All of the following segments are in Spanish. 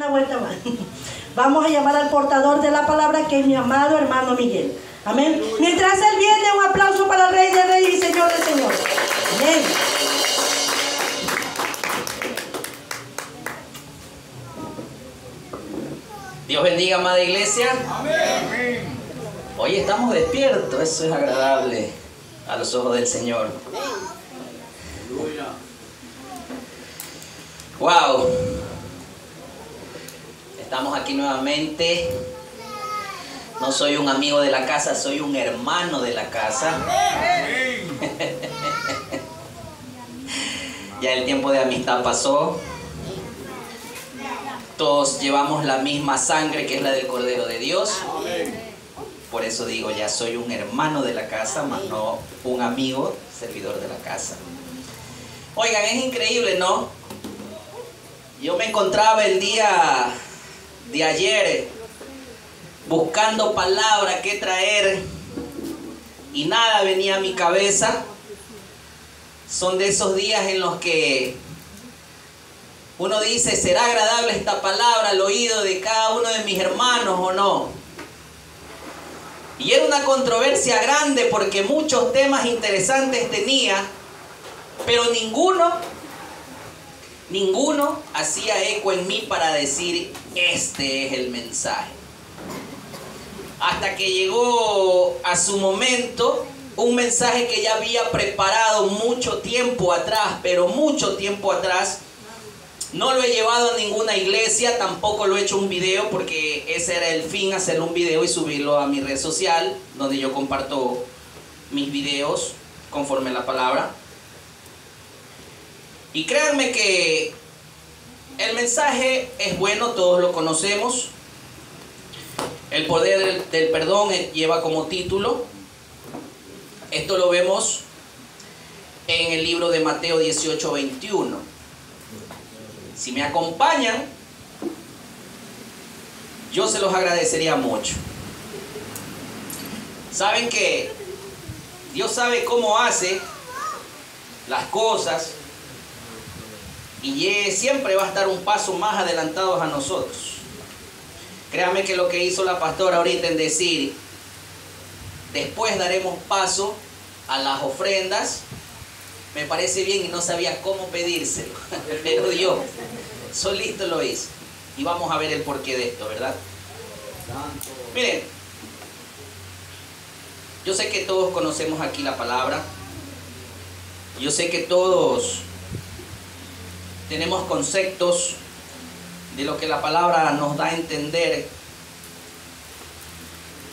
Una vuelta más. Vamos a llamar al portador de la palabra, que es mi amado hermano Miguel. Amén. Mientras él viene, un aplauso para el Rey de Reyes y Señor de Señores. Amén. Dios bendiga, amada iglesia. Amén. Hoy estamos despiertos, eso es agradable a los ojos del Señor. Wow. Estamos aquí nuevamente. No soy un amigo de la casa, soy un hermano de la casa. Ya el tiempo de amistad pasó. Todos llevamos la misma sangre, que es la del Cordero de Dios. Por eso digo, ya soy un hermano de la casa, más no un amigo, servidor de la casa. Oigan, es increíble, ¿no? Yo me encontraba el día de ayer buscando palabra que traer y nada venía a mi cabeza. Son de esos días en los que uno dice, ¿será agradable esta palabra al oído de cada uno de mis hermanos o no? Y era una controversia grande porque muchos temas interesantes tenía, pero ninguno hacía eco en mí para decir, este es el mensaje. Hasta que llegó a su momento un mensaje que ya había preparado mucho tiempo atrás, pero mucho tiempo atrás. No lo he llevado a ninguna iglesia, tampoco lo he hecho un video, porque ese era el fin, hacer un video y subirlo a mi red social, donde yo comparto mis videos conforme a la palabra. Y créanme que el mensaje es bueno, todos lo conocemos. El poder del perdón lleva como título. Esto lo vemos en el libro de Mateo 18:21. Si me acompañan, yo se los agradecería mucho. Saben que Dios sabe cómo hace las cosas y siempre va a estar un paso más adelantados a nosotros. Créanme que lo que hizo la pastora ahorita en decir, después daremos paso a las ofrendas, me parece bien y no sabía cómo pedírselo, pero Dios solito lo hizo. Y vamos a ver el porqué de esto, ¿verdad? Miren, yo sé que todos conocemos aquí la palabra. Yo sé que todos tenemos conceptos de lo que la palabra nos da a entender.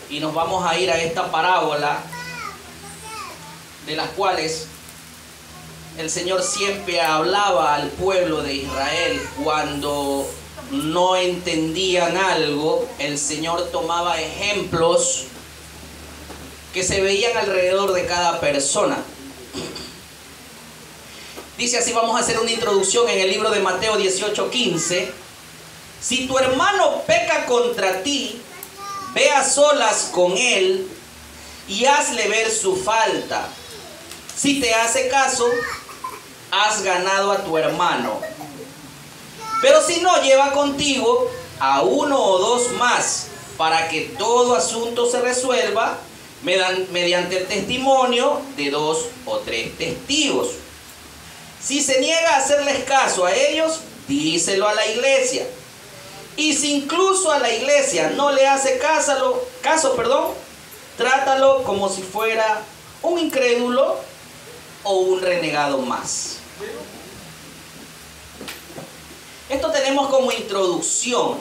Y nos vamos a ir a esta parábola de las cuales el Señor siempre hablaba al pueblo de Israel. Cuando no entendían algo, el Señor tomaba ejemplos que se veían alrededor de cada persona. Dice así, vamos a hacer una introducción en el libro de Mateo 18:15. Si tu hermano peca contra ti, ve a solas con él y hazle ver su falta. Si te hace caso, has ganado a tu hermano. Pero si no, lleva contigo a uno o dos más, para que todo asunto se resuelva mediante el testimonio de 2 o 3 testigos. Si se niega a hacerles caso a ellos, díselo a la iglesia. Y si incluso a la iglesia no le hace caso, trátalo como si fuera un incrédulo o un renegado más. Esto tenemos como introducción,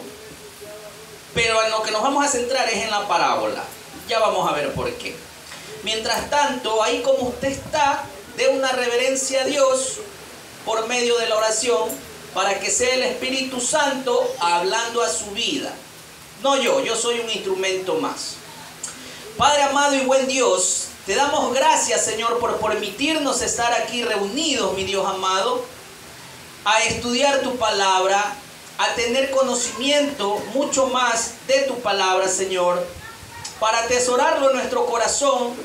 pero en lo que nos vamos a centrar es en la parábola. Ya vamos a ver por qué. Mientras tanto, ahí como usted está, dé una reverencia a Dios por medio de la oración, para que sea el Espíritu Santo hablando a su vida. No yo soy un instrumento más. Padre amado y buen Dios, te damos gracias, Señor, por permitirnos estar aquí reunidos, mi Dios amado, a estudiar tu palabra, a tener conocimiento mucho más de tu palabra, Señor, para atesorarlo en nuestro corazón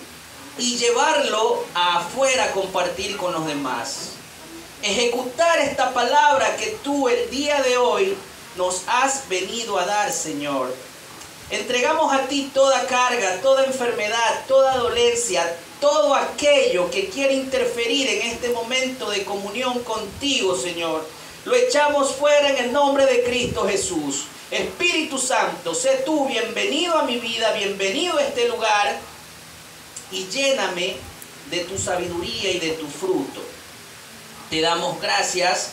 y llevarlo afuera a compartir con los demás. Ejecutar esta palabra que tú el día de hoy nos has venido a dar, Señor. Entregamos a ti toda carga, toda enfermedad, toda dolencia, todo aquello que quiere interferir en este momento de comunión contigo, Señor. Lo echamos fuera en el nombre de Cristo Jesús. Espíritu Santo, sé tú bienvenido a mi vida, bienvenido a este lugar y lléname de tu sabiduría y de tu fruto. Te damos gracias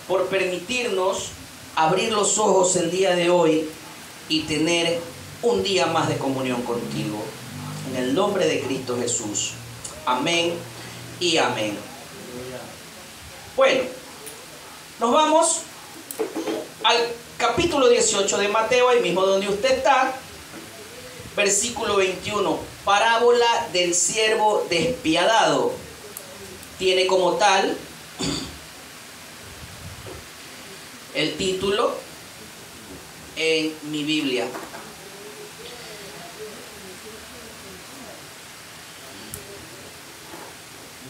por permitirnos abrir los ojos el día de hoy y tener un día más de comunión contigo. En el nombre de Cristo Jesús. Amén y amén. Bueno, nos vamos al capítulo 18 de Mateo, ahí mismo donde usted está. Versículo 21. Parábola del siervo despiadado. Tiene como tal el título en mi Biblia.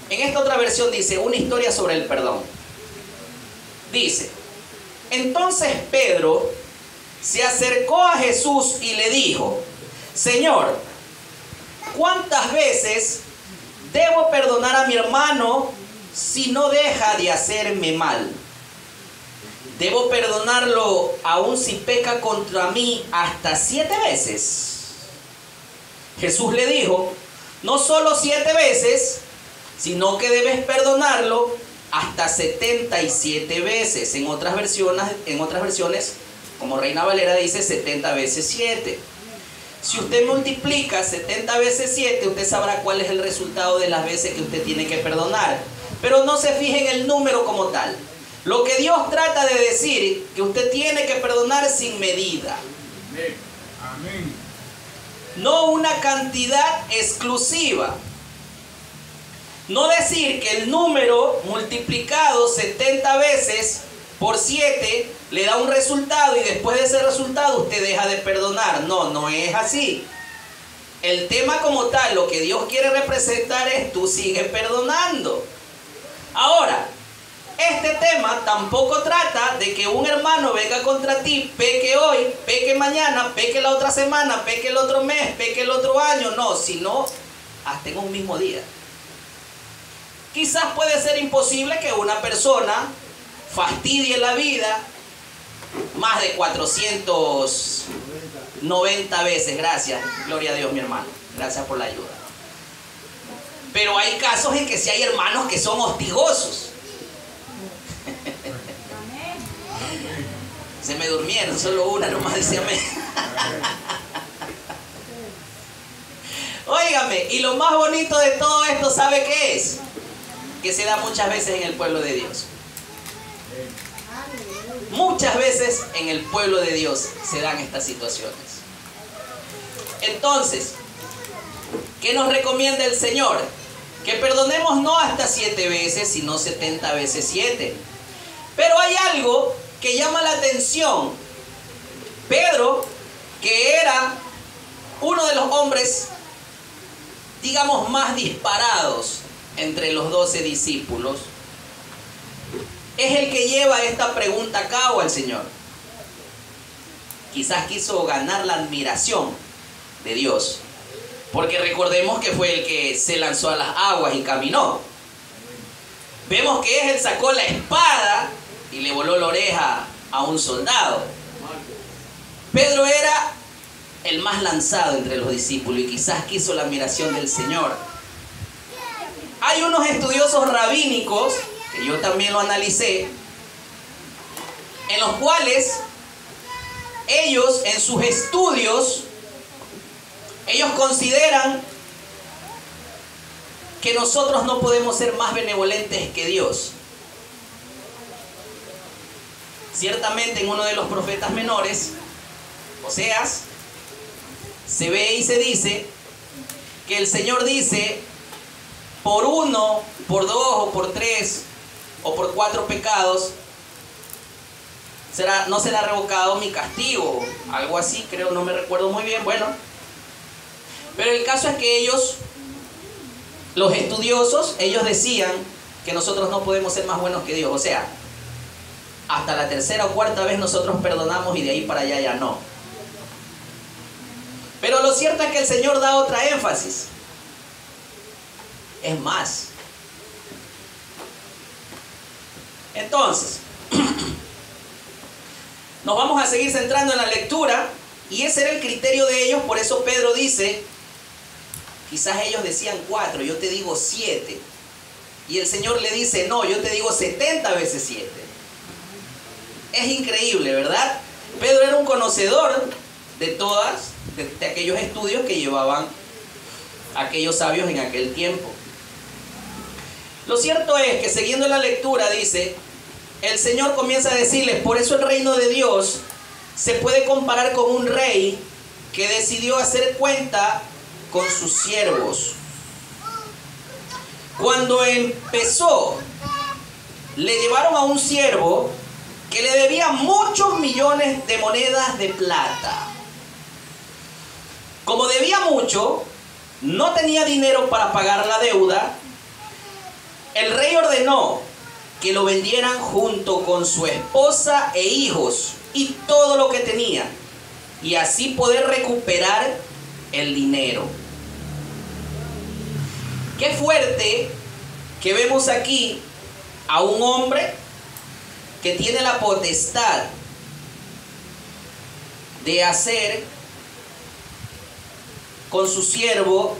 En esta otra versión dice, una historia sobre el perdón. Dice, entonces Pedro se acercó a Jesús y le dijo, Señor, ¿cuántas veces debo perdonar a mi hermano si no deja de hacerme mal? ¿Debo perdonarlo aún si peca contra mí hasta 7 veces? Jesús le dijo, no solo 7 veces, sino que debes perdonarlo hasta 77 veces. En otras versiones, como Reina Valera dice, 70 veces 7. Si usted multiplica 70 veces 7, usted sabrá cuál es el resultado de las veces que usted tiene que perdonar. Pero no se fije en el número como tal. Lo que Dios trata de decir, que usted tiene que perdonar sin medida. Amén. No una cantidad exclusiva. No decir que el número multiplicado 70 veces por 7 le da un resultado y después de ese resultado usted deja de perdonar. No, no es así. El tema como tal, lo que Dios quiere representar es tú sigues perdonando. Ahora, este tema tampoco trata de que un hermano venga contra ti, peque hoy, peque mañana, peque la otra semana, peque el otro mes, peque el otro año. No, sino hasta en un mismo día. Quizás puede ser imposible que una persona fastidie la vida más de 490 veces. Gracias, gloria a Dios, mi hermano. Gracias por la ayuda. Pero hay casos en que sí hay hermanos que son hostigosos. Se me durmieron, solo una nomás dice amén. Óigame, y lo más bonito de todo esto, ¿sabe qué es? Que se da muchas veces en el pueblo de Dios. Muchas veces en el pueblo de Dios se dan estas situaciones. Entonces, ¿qué nos recomienda el Señor? Que perdonemos no hasta 7 veces, sino 70 veces 7. Pero hay algo que llama la atención. Pedro, que era uno de los hombres, digamos, más disparados entre los 12 discípulos, es el que lleva esta pregunta a cabo al Señor. Quizás quiso ganar la admiración de Dios, porque recordemos que fue el que se lanzó a las aguas y caminó. Vemos que él sacó la espada y le voló la oreja a un soldado. Pedro era el más lanzado entre los discípulos y quizás quiso la admiración del Señor. Hay unos estudiosos rabínicos, que yo también lo analicé, en los cuales ellos en sus estudios, ellos consideran que nosotros no podemos ser más benevolentes que Dios. Ciertamente en uno de los profetas menores, Oseas, se ve y se dice que el Señor dice, por 1, por 2 o por 3 o por 4 pecados no será revocado mi castigo, algo así, creo, no me recuerdo muy bien. Bueno, pero el caso es que ellos, los estudiosos, ellos decían que nosotros no podemos ser más buenos que Dios. O sea, hasta la tercera o cuarta vez nosotros perdonamos y de ahí para allá ya no. Pero lo cierto es que el Señor da otra énfasis. Es más. Entonces, nos vamos a seguir centrando en la lectura y ese era el criterio de ellos. Por eso Pedro dice, quizás ellos decían 4, yo te digo 7. Y el Señor le dice, no, yo te digo 70 veces 7. Es increíble, ¿verdad? Pedro era un conocedor de aquellos estudios que llevaban aquellos sabios en aquel tiempo. Lo cierto es que siguiendo la lectura dice, el Señor comienza a decirles, por eso el reino de Dios se puede comparar con un rey que decidió hacer cuenta con sus siervos. Cuando empezó, le llevaron a un siervo que le debía muchos millones de monedas de plata. Como debía mucho, no tenía dinero para pagar la deuda. El rey ordenó que lo vendieran junto con su esposa e hijos y todo lo que tenía, y así poder recuperar el dinero. Qué fuerte que vemos aquí a un hombre que tiene la potestad de hacer con su siervo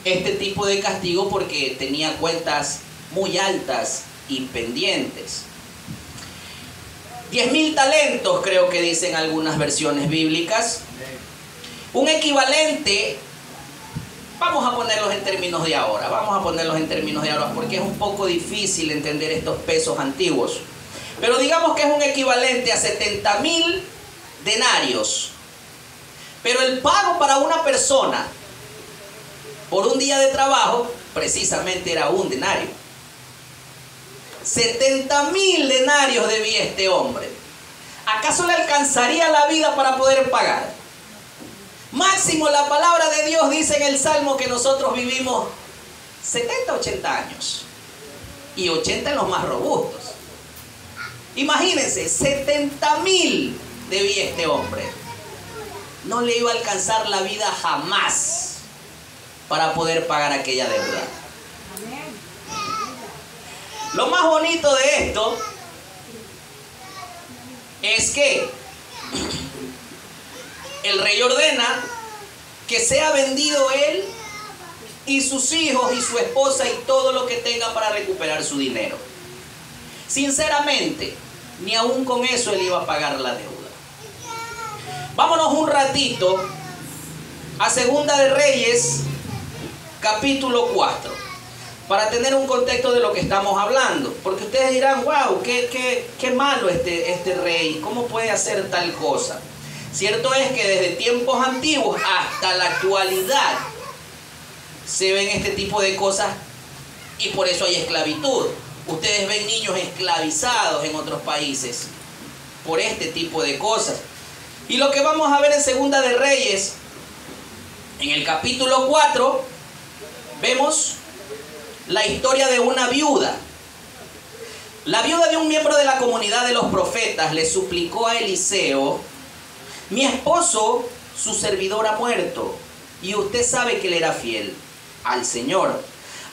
este tipo de castigo porque tenía cuentas muy altas y pendientes. 10.000 talentos creo que dicen algunas versiones bíblicas. Un equivalente, vamos a ponerlos en términos de ahora, porque es un poco difícil entender estos pesos antiguos. Pero digamos que es un equivalente a 70.000 denarios. Pero el pago para una persona por un día de trabajo precisamente era un denario. 70.000 denarios debía este hombre. ¿Acaso le alcanzaría la vida para poder pagar? Máximo, la palabra de Dios dice en el Salmo que nosotros vivimos 70, 80 años. Y 80 en los más robustos. Imagínense, 70.000 debía este hombre. No le iba a alcanzar la vida jamás para poder pagar aquella deuda. Lo más bonito de esto es que el rey ordena que sea vendido él y sus hijos y su esposa y todo lo que tenga para recuperar su dinero. Sinceramente, ni aún con eso él iba a pagar la deuda. Vámonos un ratito a Segunda de Reyes, capítulo 4. Para tener un contexto de lo que estamos hablando. Porque ustedes dirán, wow, qué malo este rey. ¿Cómo puede hacer tal cosa? Cierto es que desde tiempos antiguos hasta la actualidad se ven este tipo de cosas y por eso hay esclavitud. Ustedes ven niños esclavizados en otros países por este tipo de cosas. Y lo que vamos a ver en Segunda de Reyes, en el capítulo 4, vemos la historia de una viuda. La viuda de un miembro de la comunidad de los profetas le suplicó a Eliseo: mi esposo, su servidor, ha muerto, y usted sabe que él era fiel al Señor.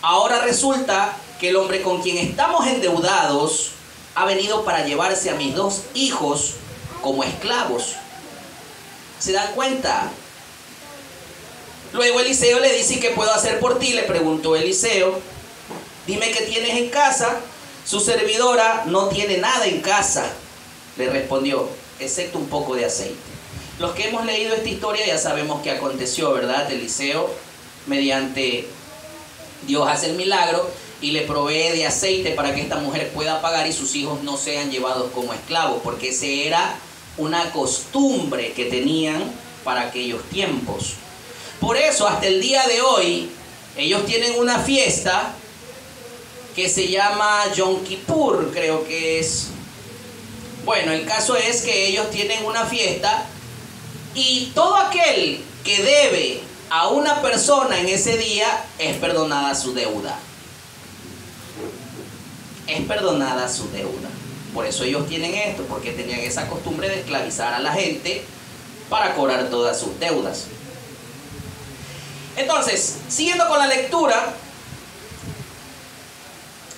Ahora resulta que el hombre con quien estamos endeudados ha venido para llevarse a mis 2 hijos como esclavos. ¿Se dan cuenta? Luego Eliseo le dice: ¿qué puedo hacer por ti? Le preguntó Eliseo. Dime qué tienes en casa. Su servidora no tiene nada en casa, le respondió, excepto un poco de aceite. Los que hemos leído esta historia ya sabemos qué aconteció, ¿verdad? Eliseo, mediante Dios, hace el milagro y le provee de aceite para que esta mujer pueda pagar y sus hijos no sean llevados como esclavos, porque esa era una costumbre que tenían para aquellos tiempos. Por eso hasta el día de hoy ellos tienen una fiesta que se llama Yom Kippur, creo que es. Bueno, el caso es que ellos tienen una fiesta y todo aquel que debe a una persona en ese día es perdonada su deuda. Es perdonada su deuda. Por eso ellos tienen esto, porque tenían esa costumbre de esclavizar a la gente para cobrar todas sus deudas. Entonces, siguiendo con la lectura,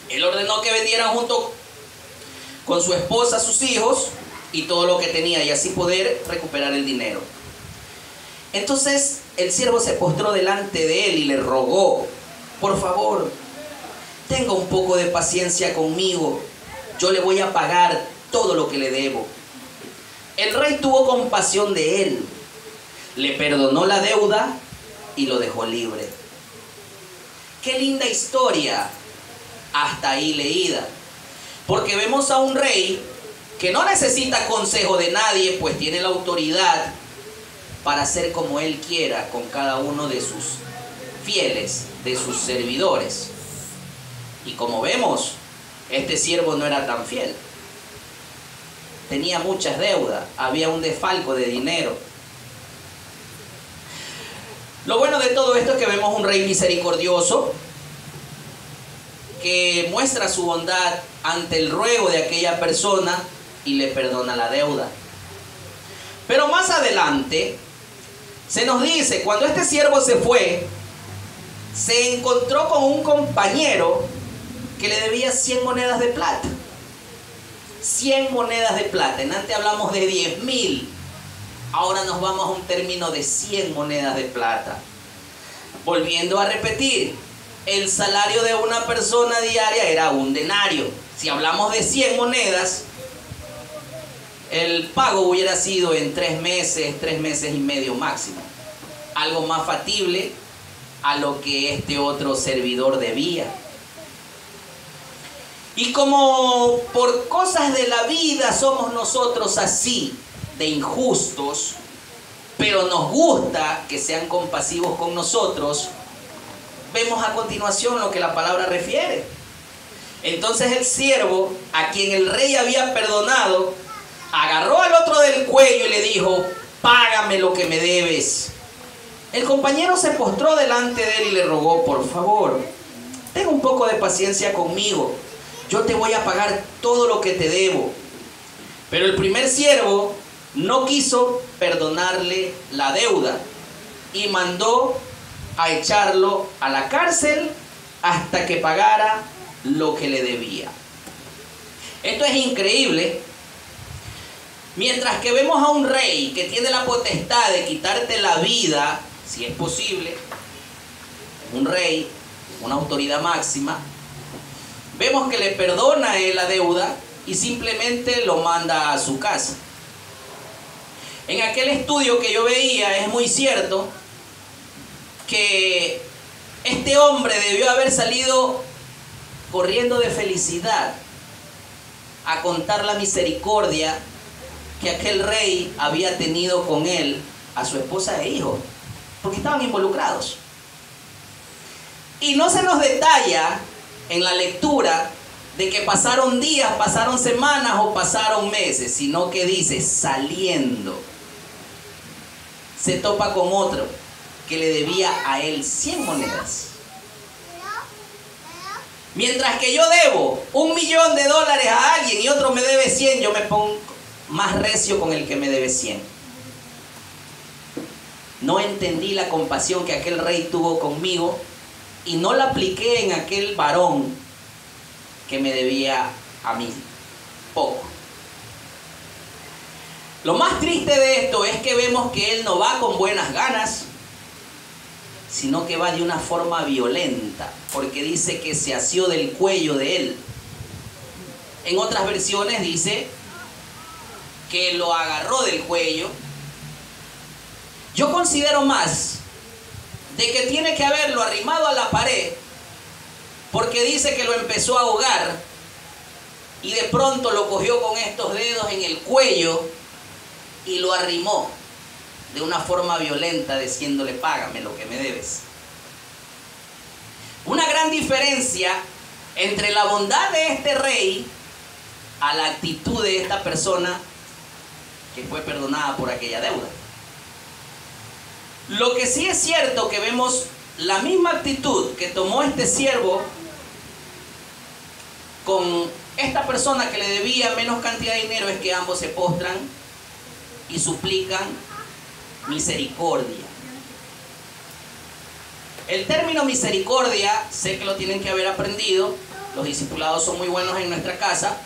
él ordenó que vendieran junto con su esposa, sus hijos y todo lo que tenía, y así poder recuperar el dinero. Entonces el siervo se postró delante de él y le rogó: por favor, tenga un poco de paciencia conmigo, yo le voy a pagar todo lo que le debo. El rey tuvo compasión de él, le perdonó la deuda y lo dejó libre. Qué linda historia hasta ahí leída, porque vemos a un rey que no necesita consejo de nadie, pues tiene la autoridad para hacer como él quiera con cada uno de sus fieles, de sus servidores. Y como vemos, este siervo no era tan fiel. Tenía muchas deudas, había un desfalco de dinero. Lo bueno de todo esto es que vemos un rey misericordioso que muestra su bondad ante el ruego de aquella persona y le perdona la deuda. Pero más adelante se nos dice, cuando este siervo se fue, se encontró con un compañero que le debía 100 monedas de plata. 100 monedas de plata. En antes hablamos de 10.000. Ahora nos vamos a un término de 100 monedas de plata. Volviendo a repetir, el salario de una persona diaria era un denario. Si hablamos de 100 monedas, el pago hubiera sido en 3 meses y medio máximo. Algo más factible a lo que este otro servidor debía. Y como por cosas de la vida somos nosotros así, de injustos, pero nos gusta que sean compasivos con nosotros, vemos a continuación lo que la palabra refiere. Entonces el siervo, a quien el rey había perdonado, agarró al otro del cuello y le dijo: págame lo que me debes. El compañero se postró delante de él y le rogó: por favor, ten un poco de paciencia conmigo, yo te voy a pagar todo lo que te debo. Pero el primer siervo no quiso perdonarle la deuda y mandó a echarlo a la cárcel hasta que pagara lo que le debía. Esto es increíble. Mientras que vemos a un rey que tiene la potestad de quitarte la vida, si es posible, un rey, una autoridad máxima, vemos que le perdona a él la deuda y simplemente lo manda a su casa. En aquel estudio que yo veía, es muy cierto que este hombre debió haber salido corriendo de felicidad a contar la misericordia que aquel rey había tenido con él, a su esposa e hijos, porque estaban involucrados. Y no se nos detalla en la lectura de que pasaron días, pasaron semanas o pasaron meses, sino que dice: saliendo, se topa con otro que le debía a él 100 monedas. Mientras que yo debo $1.000.000 a alguien y otro me debe 100, yo me pongo más recio con el que me debe 100. No entendí la compasión que aquel rey tuvo conmigo y no la apliqué en aquel varón que me debía a mí poco. Lo más triste de esto es que vemos que él no va con buenas ganas, sino que va de una forma violenta, porque dice que se asió del cuello de él. En otras versiones dice que lo agarró del cuello. Yo considero más de que tiene que haberlo arrimado a la pared, porque dice que lo empezó a ahogar y de pronto lo cogió con estos dedos en el cuello y lo arrimó de una forma violenta, diciéndole: págame lo que me debes. Una gran diferencia entre la bondad de este rey a la actitud de esta persona que fue perdonada por aquella deuda. Lo que sí es cierto que vemos la misma actitud que tomó este siervo con esta persona que le debía menos cantidad de dinero es que ambos se postran y suplican misericordia. El término misericordia, sé que lo tienen que haber aprendido, los discipulados son muy buenos en nuestra casa.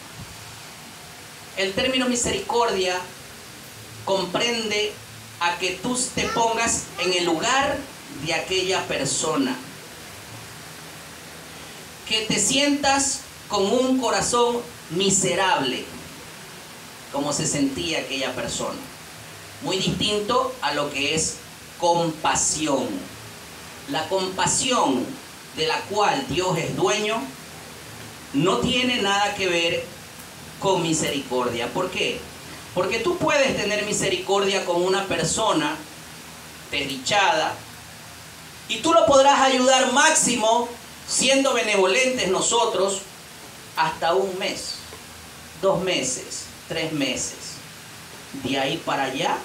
El término misericordia comprende a que tú te pongas en el lugar de aquella persona, que te sientas con un corazón miserable, como se sentía aquella persona. Muy distinto a lo que es compasión. La compasión de la cual Dios es dueño no tiene nada que ver con misericordia. ¿Por qué? Porque tú puedes tener misericordia con una persona desdichada y tú lo podrás ayudar máximo, siendo benevolentes nosotros, hasta un mes, 2 meses, 3 meses. De ahí para allá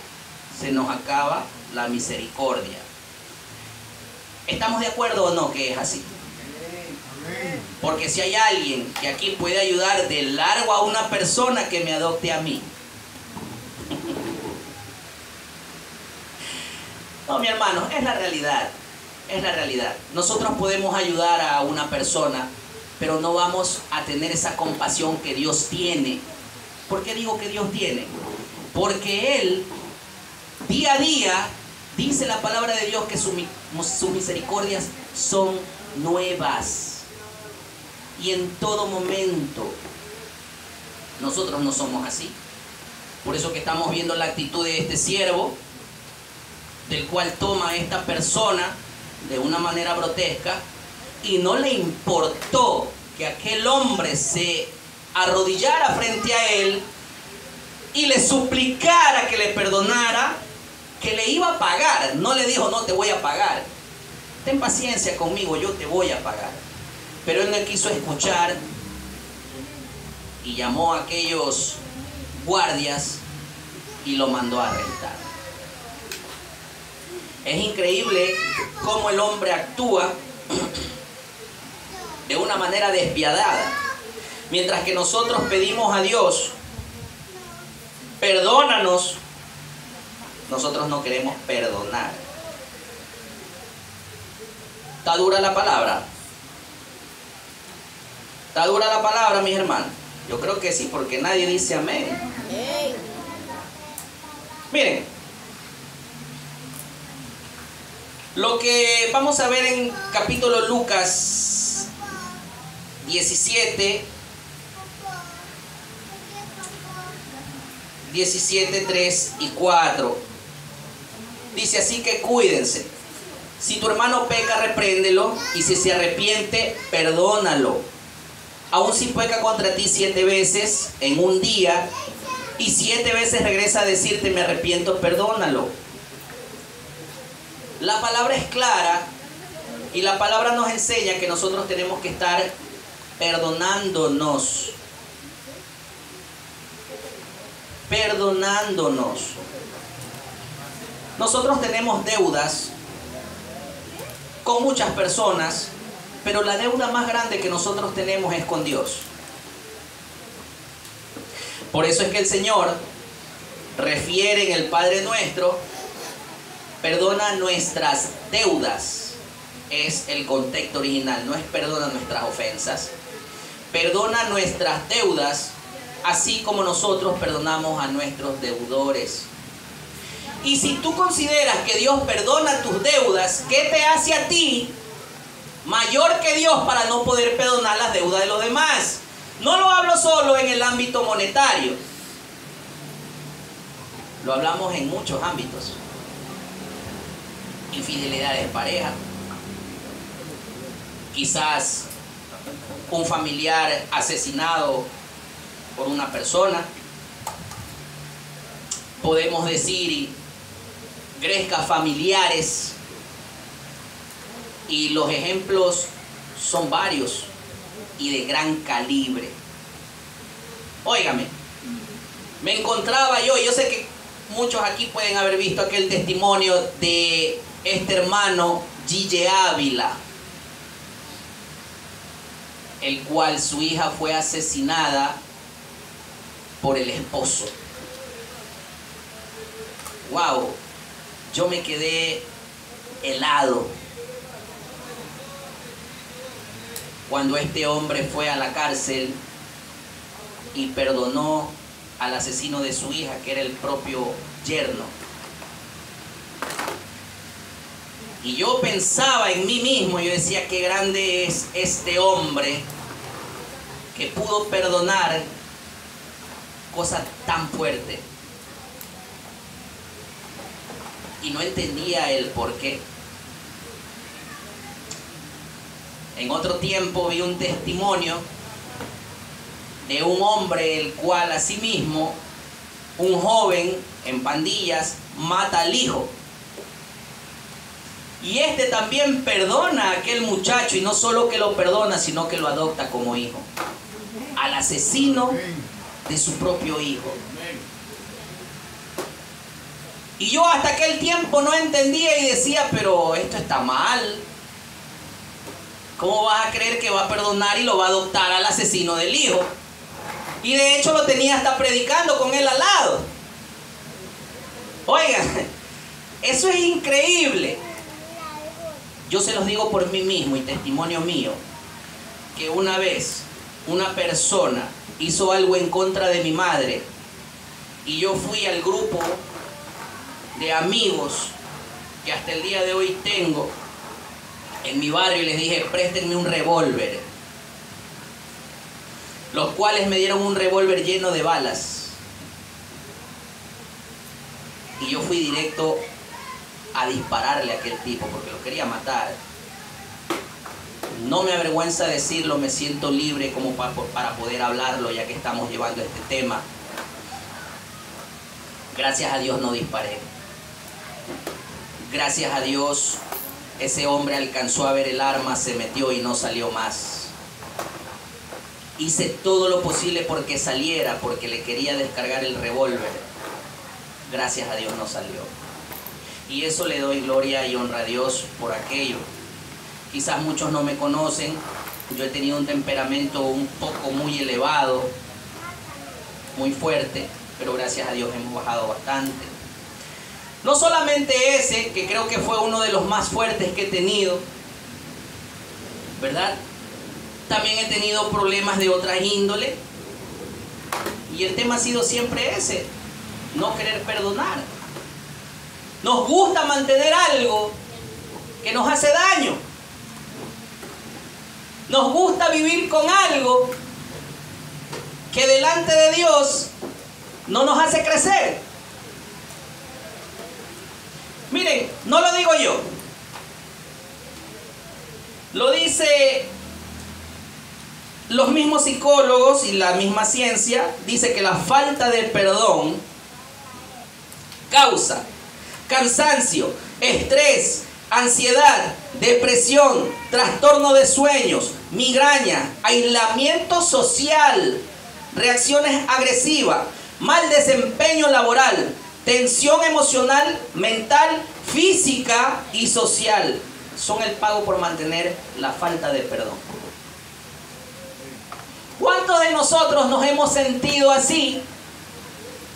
se nos acaba la misericordia. ¿Estamos de acuerdo o no que es así? Porque si hay alguien que aquí puede ayudar de largo a una persona, que me adopte a mí. No, mi hermano, es la realidad. Es la realidad. Nosotros podemos ayudar a una persona, pero no vamos a tener esa compasión que Dios tiene. ¿Por qué digo que Dios tiene? Porque Él, día a día, dice la palabra de Dios que sus misericordias son nuevas. Y en todo momento. Nosotros no somos así. Por eso que estamos viendo la actitud de este siervo, del cual toma a esta persona de una manera grotesca, y no le importó que aquel hombre se arrodillara frente a él y le suplicara que le perdonara, que le iba a pagar. No le dijo, no te voy a pagar, ten paciencia conmigo, yo te voy a pagar. Pero él no quiso escuchar y llamó a aquellos guardias y lo mandó a arrestar. Es increíble cómo el hombre actúa de una manera despiadada. Mientras que nosotros pedimos a Dios, perdónanos, nosotros no queremos perdonar. ¿Está dura la palabra? ¿Está dura la palabra, mis hermanos? Yo creo que sí, porque nadie dice amén. Miren, lo que vamos a ver en capítulo Lucas 17, 3 y 4. Dice así que cuídense. Si tu hermano peca, repréndelo, y si se arrepiente, perdónalo. Aun si peca contra ti 7 veces en un día, y 7 veces regresa a decirte me arrepiento, perdónalo. La palabra es clara, y la palabra nos enseña que nosotros tenemos que estar perdonándonos. Perdonándonos. Nosotros tenemos deudas con muchas personas, pero la deuda más grande que nosotros tenemos es con Dios. Por eso es que el Señor refiere en el Padre Nuestro, perdona nuestras deudas. Es el contexto original, no es perdona nuestras ofensas. Perdona nuestras deudas, así como nosotros perdonamos a nuestros deudores. Y si tú consideras que Dios perdona tus deudas, ¿qué te hace a ti mayor que Dios para no poder perdonar las deudas de los demás? No lo hablo solo en el ámbito monetario, lo hablamos en muchos ámbitos. Infidelidad de pareja, quizás un familiar asesinado por una persona, podemos decir grescas familiares, y los ejemplos son varios y de gran calibre. Óigame, me encontraba yo sé que muchos aquí pueden haber visto aquel testimonio de este hermano Gille Ávila. el cual su hija fue asesinada por el esposo. Wow, yo me quedé helado cuando este hombre fue a la cárcel y perdonó al asesino de su hija, que era el propio yerno. Y yo pensaba en mí mismo, yo decía, qué grande es este hombre que pudo perdonar cosas tan fuertes. Y no entendía el por qué. En otro tiempo vi un testimonio de un hombre el cual asimismo, un joven en pandillas, mata al hijo. Y este también perdona a aquel muchacho, y no solo que lo perdona, sino que lo adopta como hijo. Al asesino de su propio hijo. Y yo hasta aquel tiempo no entendía y decía, pero esto está mal. ¿Cómo vas a creer que va a perdonar y lo va a adoptar al asesino del hijo? Y de hecho lo tenía hasta predicando con él al lado. Oigan, eso es increíble. Yo se los digo por mí mismo y testimonio mío, que una vez una persona hizo algo en contra de mi madre y yo fui al grupo de amigos que hasta el día de hoy tengo en mi barrio y les dije, préstenme un revólver, los cuales me dieron un revólver lleno de balas y yo fui directo a dispararle a aquel tipo porque lo quería matar. No me avergüenza decirlo, me siento libre como para poder hablarlo ya que estamos llevando este tema. Gracias a Dios no disparé. Gracias a Dios ese hombre alcanzó a ver el arma, se metió y no salió más. Hice todo lo posible porque saliera, porque le quería descargar el revólver. Gracias a Dios no salió. Y eso le doy gloria y honra a Dios por aquello. Quizás muchos no me conocen, yo he tenido un temperamento un poco muy elevado, muy fuerte, pero gracias a Dios hemos bajado bastante. No solamente ese, que creo que fue uno de los más fuertes que he tenido, ¿verdad? También he tenido problemas de otra índole. Y el tema ha sido siempre ese, no querer perdonar. Nos gusta mantener algo que nos hace daño. Nos gusta vivir con algo que delante de Dios no nos hace crecer. Miren, no lo digo yo. Lo dice los mismos psicólogos y la misma ciencia. Dice que la falta de perdón causa cansancio, estrés, ansiedad, depresión, trastorno de sueños, migraña, aislamiento social, reacciones agresivas, mal desempeño laboral, tensión emocional, mental, física y social. Son el pago por mantener la falta de perdón. ¿Cuántos de nosotros nos hemos sentido así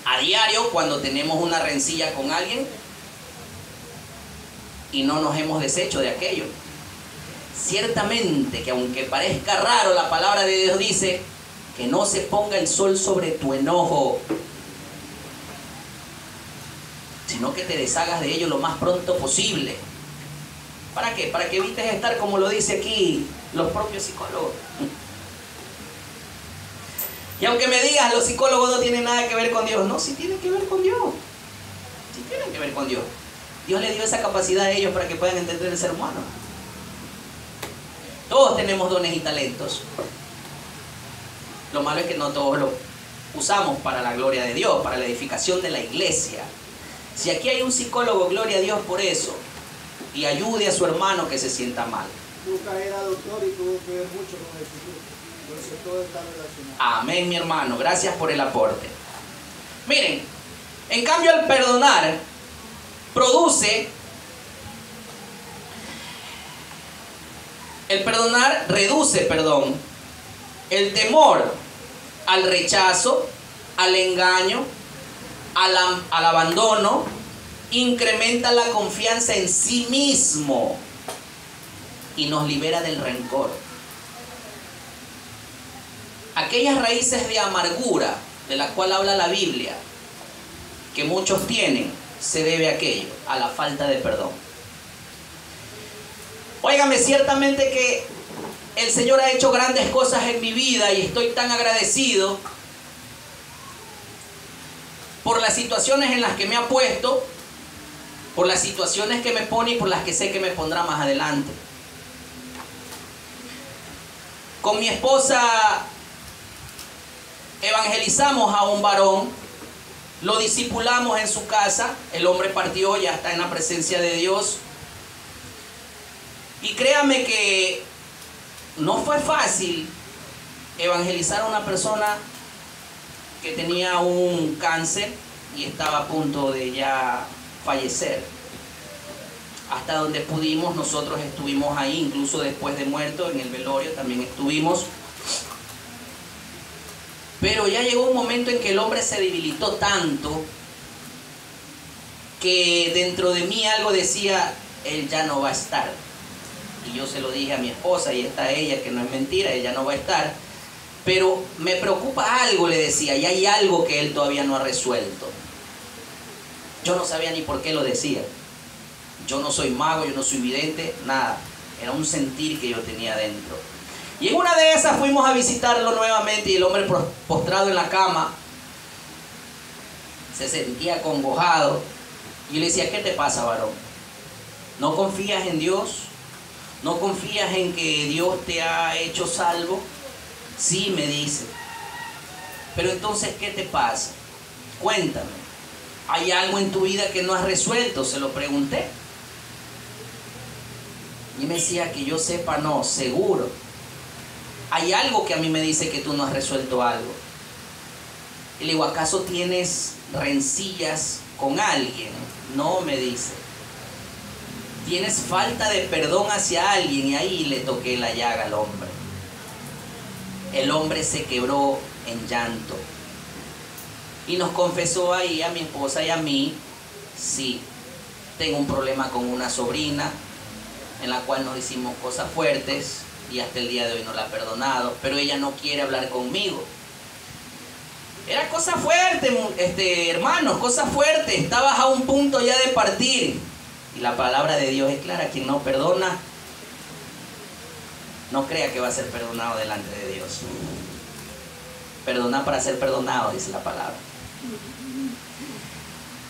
a diario cuando tenemos una rencilla con alguien y no nos hemos deshecho de aquello? Ciertamente que aunque parezca raro, la palabra de Dios dice que no se ponga el sol sobre tu enojo, sino que te deshagas de ello lo más pronto posible. ¿Para qué? Para que evites estar, como lo dice aquí los propios psicólogos. Y aunque me digas, los psicólogos no tienen nada que ver con Dios. No, sí tienen que ver con Dios. Sí tienen que ver con Dios. Dios le dio esa capacidad a ellos para que puedan entender el ser humano. Todos tenemos dones y talentos. Lo malo es que no todos lo usamos para la gloria de Dios, para la edificación de la iglesia. Si aquí hay un psicólogo, gloria a Dios por eso. Y ayude a su hermano que se sienta mal. Lucas era doctor y tuvo que ver mucho con el futuro. Entonces todo está relacionado. Amén, mi hermano. Gracias por el aporte. Miren, en cambio el perdonar produce... El perdonar reduce, El temor al rechazo, al engaño, al abandono, incrementa la confianza en sí mismo y nos libera del rencor. Aquellas raíces de amargura de las cuales habla la Biblia, que muchos tienen, se debe a aquello, a la falta de perdón. Óigame, ciertamente que el Señor ha hecho grandes cosas en mi vida y estoy tan agradecido por las situaciones en las que me ha puesto, por las situaciones que me pone y por las que sé que me pondrá más adelante. Con mi esposa evangelizamos a un varón, lo discipulamos en su casa, el hombre partió, ya está en la presencia de Dios. Y créame que no fue fácil evangelizar a una persona que tenía un cáncer y estaba a punto de ya fallecer. Hasta donde pudimos, nosotros estuvimos ahí, incluso después de muerto, en el velorio también estuvimos. Pero ya llegó un momento en que el hombre se debilitó tanto que dentro de mí algo decía, él ya no va a estar. Y yo se lo dije a mi esposa, y está ella, que no es mentira, ella no va a estar. Pero me preocupa algo, le decía, y hay algo que él todavía no ha resuelto. Yo no sabía ni por qué lo decía. Yo no soy mago, yo no soy vidente, nada. Era un sentir que yo tenía dentro. Y en una de esas fuimos a visitarlo nuevamente y el hombre postrado en la cama se sentía acongojado. Y yo le decía, ¿qué te pasa, varón? ¿No confías en Dios? ¿No confías en que Dios te ha hecho salvo? Sí, me dice. Pero entonces, ¿qué te pasa? Cuéntame. ¿Hay algo en tu vida que no has resuelto? Se lo pregunté. Y me decía, que yo sepa, no, seguro. Hay algo que a mí me dice que tú no has resuelto algo. Y le digo, ¿acaso tienes rencillas con alguien? No, me dice. Tienes falta de perdón hacia alguien. Y ahí le toqué la llaga al hombre. El hombre se quebró en llanto. Y nos confesó ahí a mi esposa y a mí, sí, tengo un problema con una sobrina, en la cual nos hicimos cosas fuertes, y hasta el día de hoy no la ha perdonado, pero ella no quiere hablar conmigo. Era cosa fuerte, hermanos, cosa fuerte. Estabas a un punto ya de partir. Y la palabra de Dios es clara, quien no perdona, no crea que va a ser perdonado delante de Dios. Perdona para ser perdonado, dice la palabra.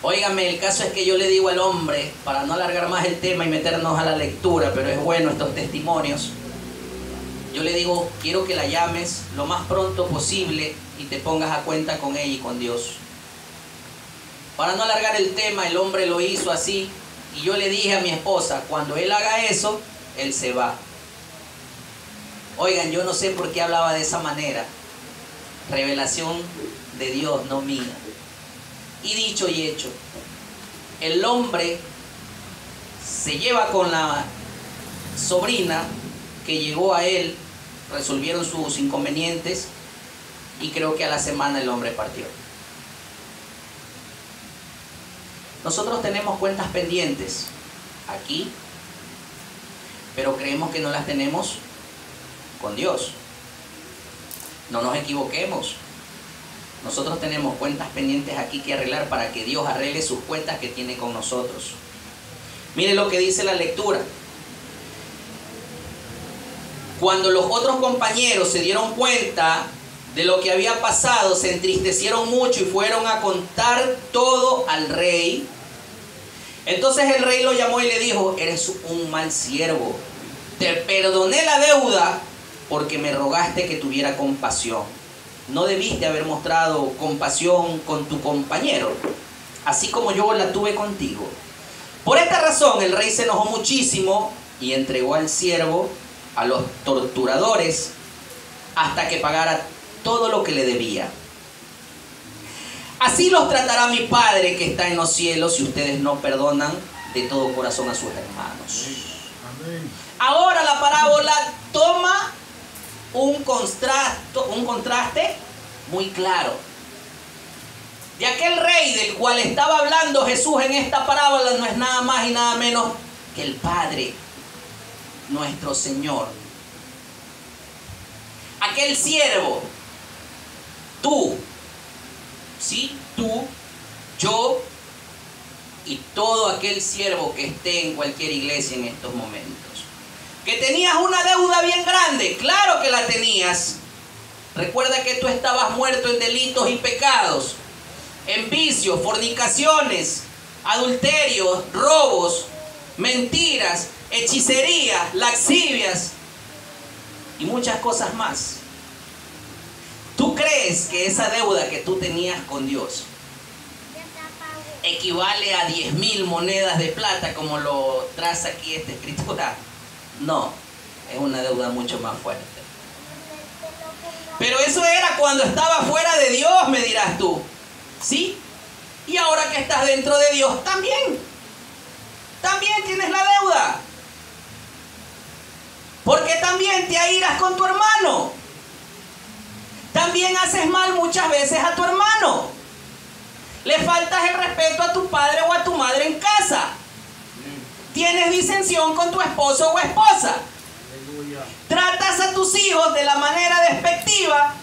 Óigame, el caso es que yo le digo al hombre, para no alargar más el tema y meternos a la lectura, pero es bueno estos testimonios, yo le digo, quiero que la llames lo más pronto posible y te pongas a cuenta con ella y con Dios. Para no alargar el tema, el hombre lo hizo así, y yo le dije a mi esposa, cuando él haga eso, él se va. Oigan, yo no sé por qué hablaba de esa manera. Revelación de Dios, no mía. Y dicho y hecho, el hombre se lleva con la sobrina que llegó a él, resolvieron sus inconvenientes y creo que a la semana el hombre partió. Nosotros tenemos cuentas pendientes aquí, pero creemos que no las tenemos con Dios. No nos equivoquemos. Nosotros tenemos cuentas pendientes aquí que arreglar para que Dios arregle sus cuentas que tiene con nosotros. Mire lo que dice la lectura. Cuando los otros compañeros se dieron cuenta de lo que había pasado, se entristecieron mucho y fueron a contar todo al rey. Entonces el rey lo llamó y le dijo, eres un mal siervo. Te perdoné la deuda porque me rogaste que tuviera compasión. No debiste haber mostrado compasión con tu compañero, así como yo la tuve contigo. Por esta razón el rey se enojó muchísimo y entregó al siervo a los torturadores hasta que pagara todo lo que le debía. Así los tratará mi Padre que está en los cielos si ustedes no perdonan de todo corazón a sus hermanos. Amén. Ahora la parábola toma un contraste muy claro. De aquel rey del cual estaba hablando Jesús en esta parábola no es nada más y nada menos que el Padre, nuestro Señor. Aquel siervo, tú, sí, tú, yo y todo aquel siervo que esté en cualquier iglesia en estos momentos. Que tenías una deuda bien grande, claro que la tenías. Recuerda que tú estabas muerto en delitos y pecados, en vicios, fornicaciones, adulterios, robos, mentiras, hechicerías, lascivias y muchas cosas más. ¿Tú crees que esa deuda que tú tenías con Dios equivale a 10,000 monedas de plata como lo traza aquí esta escritura? No, es una deuda mucho más fuerte. Pero eso era cuando estaba fuera de Dios, me dirás tú. ¿Sí? Y ahora que estás dentro de Dios, también tienes la deuda. Porque también te airas con tu hermano. También haces mal muchas veces a tu hermano. Le faltas el respeto a tu padre o a tu madre en casa. Tienes disensión con tu esposo o esposa. Tratas a tus hijos de la manera despectiva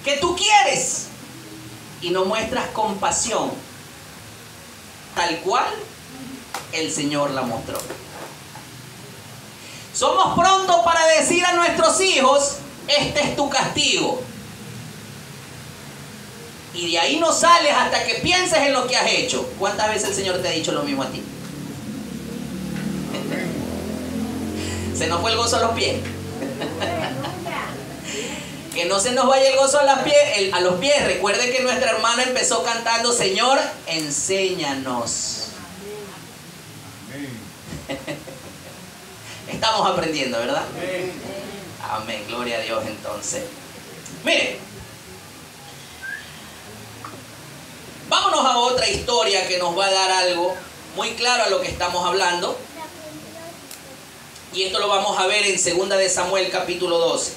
que tú quieres. Y no muestras compasión tal cual el Señor la mostró. Somos prontos para decir a nuestros hijos, este es tu castigo. Y de ahí no sales hasta que pienses en lo que has hecho. ¿Cuántas veces el Señor te ha dicho lo mismo a ti? Se nos fue el gozo a los pies. Que no se nos vaya el gozo a los pies. Recuerde que nuestra hermana empezó cantando, Señor, enséñanos. Estamos aprendiendo, ¿verdad? Amén, gloria a Dios entonces. Mire, vámonos a otra historia que nos va a dar algo muy claro a lo que estamos hablando. Y esto lo vamos a ver en 2 de Samuel capítulo 12.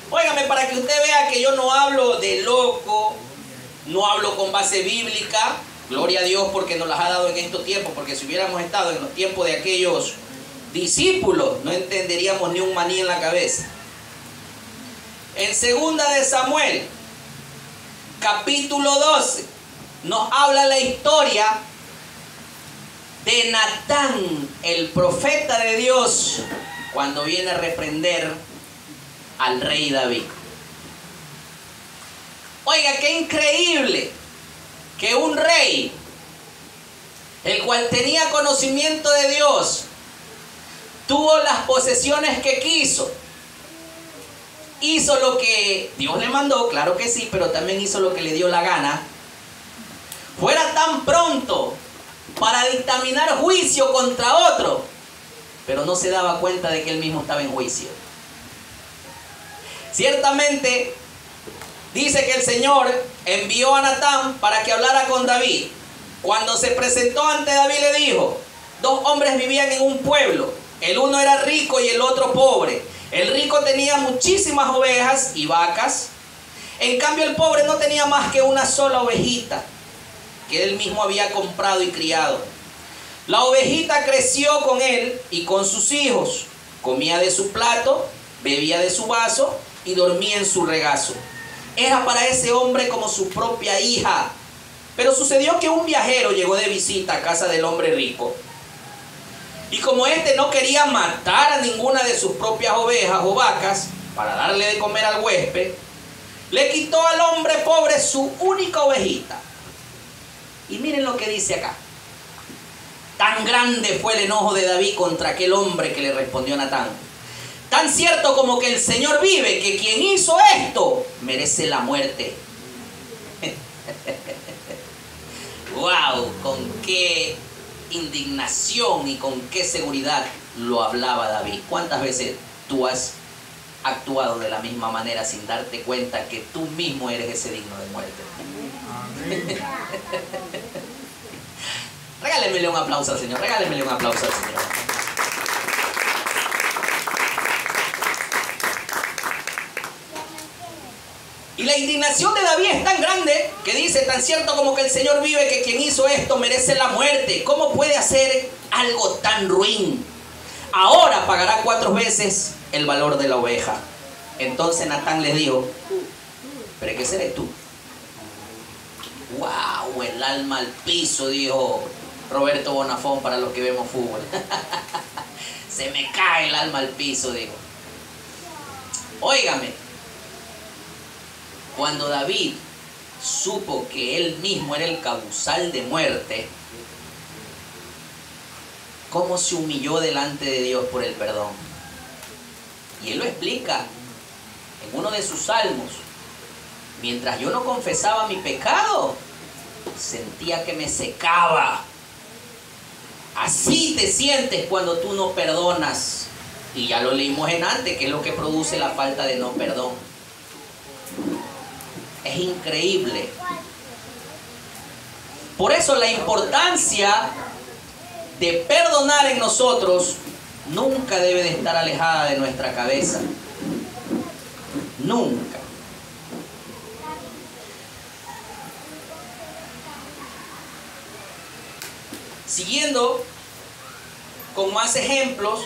Óigame, para que usted vea que yo no hablo de loco, no hablo con base bíblica. Gloria a Dios porque nos las ha dado en estos tiempos, porque si hubiéramos estado en los tiempos de aquellos discípulos, no entenderíamos ni un maní en la cabeza. En 2 de Samuel, capítulo 12, nos habla la historia de Natán, el profeta de Dios, cuando viene a reprender al rey David. Oiga, qué increíble que un rey, el cual tenía conocimiento de Dios, tuvo las posesiones que quiso, hizo lo que Dios le mandó, claro que sí, pero también hizo lo que le dio la gana, fuera tan pronto para dictaminar juicio contra otro, pero no se daba cuenta de que él mismo estaba en juicio. Ciertamente dice que el Señor envió a Natán para que hablara con David. Cuando se presentó ante David le dijo, 2 hombres vivían en un pueblo, el uno era rico y el otro pobre. El rico tenía muchísimas ovejas y vacas, en cambio el pobre no tenía más que una sola ovejita que él mismo había comprado y criado. La ovejita creció con él y con sus hijos, comía de su plato, bebía de su vaso y dormía en su regazo. Era para ese hombre como su propia hija. Pero sucedió que un viajero llegó de visita a casa del hombre rico. Y como éste no quería matar a ninguna de sus propias ovejas o vacas para darle de comer al huésped, le quitó al hombre pobre su única ovejita. Y miren lo que dice acá. Tan grande fue el enojo de David contra aquel hombre que le respondió a Natán. Tan cierto como que el Señor vive, que quien hizo esto merece la muerte. ¡Wow! Con qué indignación y con qué seguridad lo hablaba David. ¿Cuántas veces tú has actuado de la misma manera sin darte cuenta que tú mismo eres ese digno de muerte? Amén. Regálenmele un aplauso al Señor. Regálenmele un aplauso al Señor. la indignación de David es tan grande que dice, tan cierto como que el Señor vive, que quien hizo esto merece la muerte. ¿Cómo puede hacer algo tan ruin? Ahora pagará 4 veces el valor de la oveja. Entonces Natán le dijo, ¿pero qué seré tú? ¡Wow! El alma al piso, dijo Roberto Bonafón para los que vemos fútbol. Se me cae el alma al piso, dijo. Óigame, cuando David supo que él mismo era el causal de muerte, ¿cómo se humilló delante de Dios por el perdón? Y él lo explica en uno de sus salmos. Mientras yo no confesaba mi pecado, sentía que me secaba. Así te sientes cuando tú no perdonas. Y ya lo leímos en antes, que es lo que produce la falta de no perdón. Es increíble. Por eso la importancia de perdonar en nosotros nunca debe de estar alejada de nuestra cabeza. Nunca. Siguiendo con más ejemplos,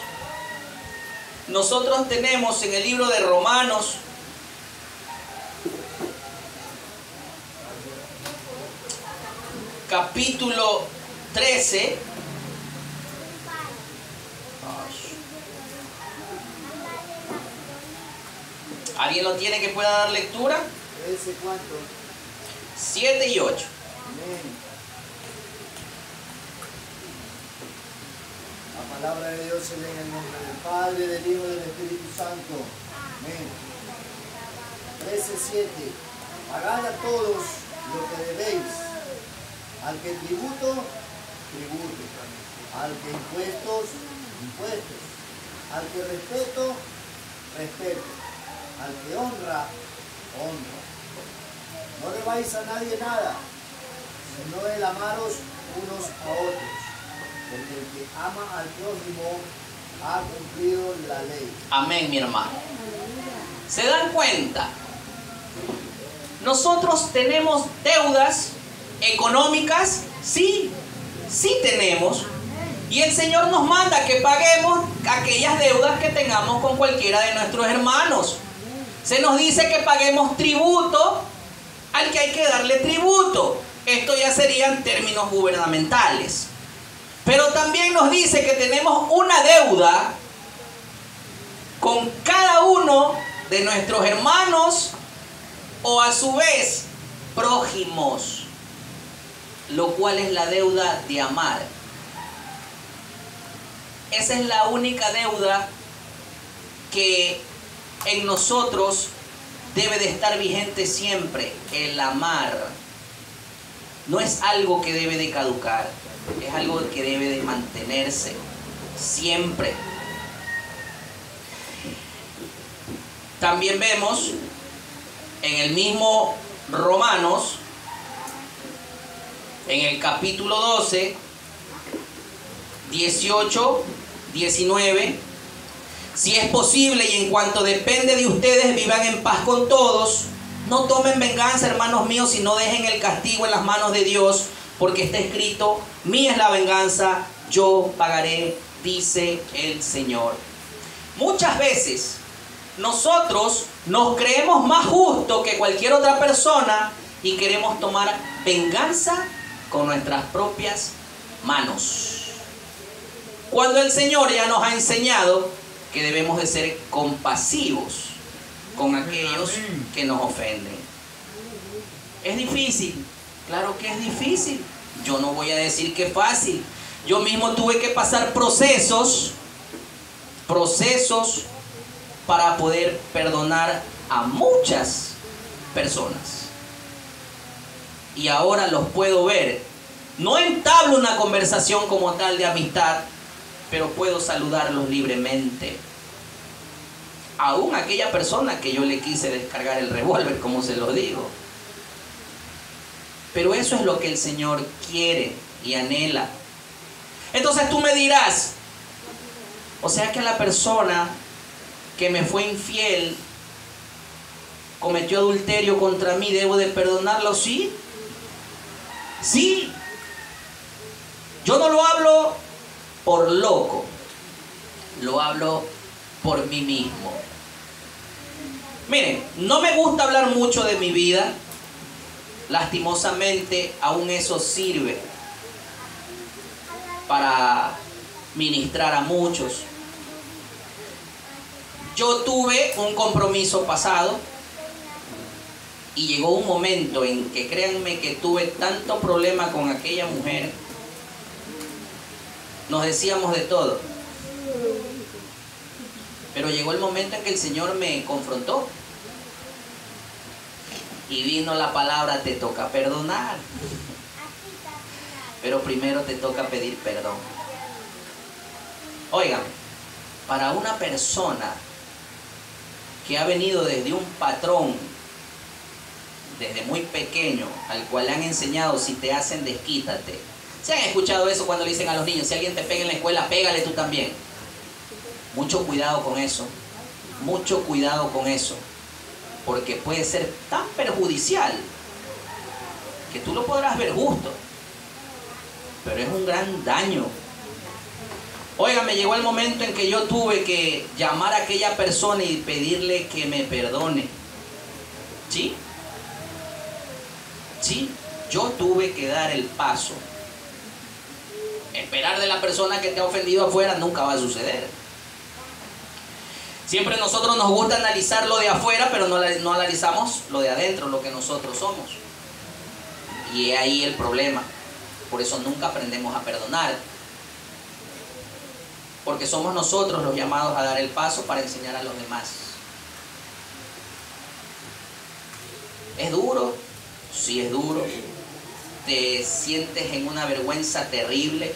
nosotros tenemos en el libro de Romanos, capítulo 13. ¿Alguien lo tiene que pueda dar lectura? 13, ¿cuánto? 7 y 8. Amén. La palabra de Dios se lee en el nombre del Padre, del Hijo y del Espíritu Santo. Amén. 13:7. Pagad a todos lo que debéis. Al que tributo, tributo. Al que impuestos, impuestos. Al que respeto, respeto. Al que honra, honra. No debáis a nadie nada, sino el amaros unos a otros. Porque el que ama al prójimo ha cumplido la ley. Amén, mi hermano. ¿Se dan cuenta? Nosotros tenemos deudas económicas, sí tenemos. Y el Señor nos manda que paguemos aquellas deudas que tengamos con cualquiera de nuestros hermanos. Se nos dice que paguemos tributo al que hay que darle tributo. Esto ya serían términos gubernamentales. Pero también nos dice que tenemos una deuda con cada uno de nuestros hermanos o a su vez prójimos, lo cual es la deuda de amar. Esa es la única deuda que en nosotros debe de estar vigente siempre, el amar. No es algo que debe de caducar, es algo que debe de mantenerse siempre. También vemos en el mismo Romanos, en el capítulo 12, 18, 19, si es posible y en cuanto depende de ustedes, vivan en paz con todos. No tomen venganza, hermanos míos, sino dejen el castigo en las manos de Dios, porque está escrito, mía es la venganza, yo pagaré, dice el Señor. Muchas veces nosotros nos creemos más justos que cualquier otra persona y queremos tomar venganza con nuestras propias manos, cuando el Señor ya nos ha enseñado que debemos de ser compasivos con aquellos que nos ofenden. ¿Es difícil? Claro que es difícil. Yo no voy a decir que es fácil. Yo mismo tuve que pasar procesos para poder perdonar a muchas personas. Y ahora los puedo ver. No entablo una conversación como tal de amistad, pero puedo saludarlos libremente. Aún aquella persona que yo le quise descargar el revólver, como se lo digo. Pero eso es lo que el Señor quiere y anhela. Entonces tú me dirás, o sea que la persona que me fue infiel cometió adulterio contra mí, ¿debo de perdonarlo? Sí. Sí. Yo no lo hablo por loco, lo hablo por mí mismo. Miren, no me gusta hablar mucho de mi vida. Lastimosamente, aún eso sirve para ministrar a muchos. Yo tuve un compromiso pasado y llegó un momento en que, créanme, que tuve tanto problema con aquella mujer. Nos decíamos de todo. Pero llegó el momento en que el Señor me confrontó. Y vino la palabra, te toca perdonar. Pero primero te toca pedir perdón. Oigan, para una persona que ha venido desde un patrón, desde muy pequeño, al cual le han enseñado, si te hacen, desquítate. ¿Se han escuchado eso cuando le dicen a los niños, si alguien te pega en la escuela, pégale tú también? Mucho cuidado con eso. Mucho cuidado con eso. Porque puede ser tan perjudicial que tú lo podrás ver justo, pero es un gran daño. Oiga, me llegó el momento en que yo tuve que llamar a aquella persona y pedirle que me perdone. ¿Sí? Sí, yo tuve que dar el paso. Esperar de la persona que te ha ofendido afuera nunca va a suceder. Siempre nosotros nos gusta analizar lo de afuera, pero no analizamos lo de adentro, lo que nosotros somos. Y es ahí el problema. Por eso nunca aprendemos a perdonar. Porque somos nosotros los llamados a dar el paso para enseñar a los demás. ¿Es duro? Sí, es duro. Te sientes en una vergüenza terrible.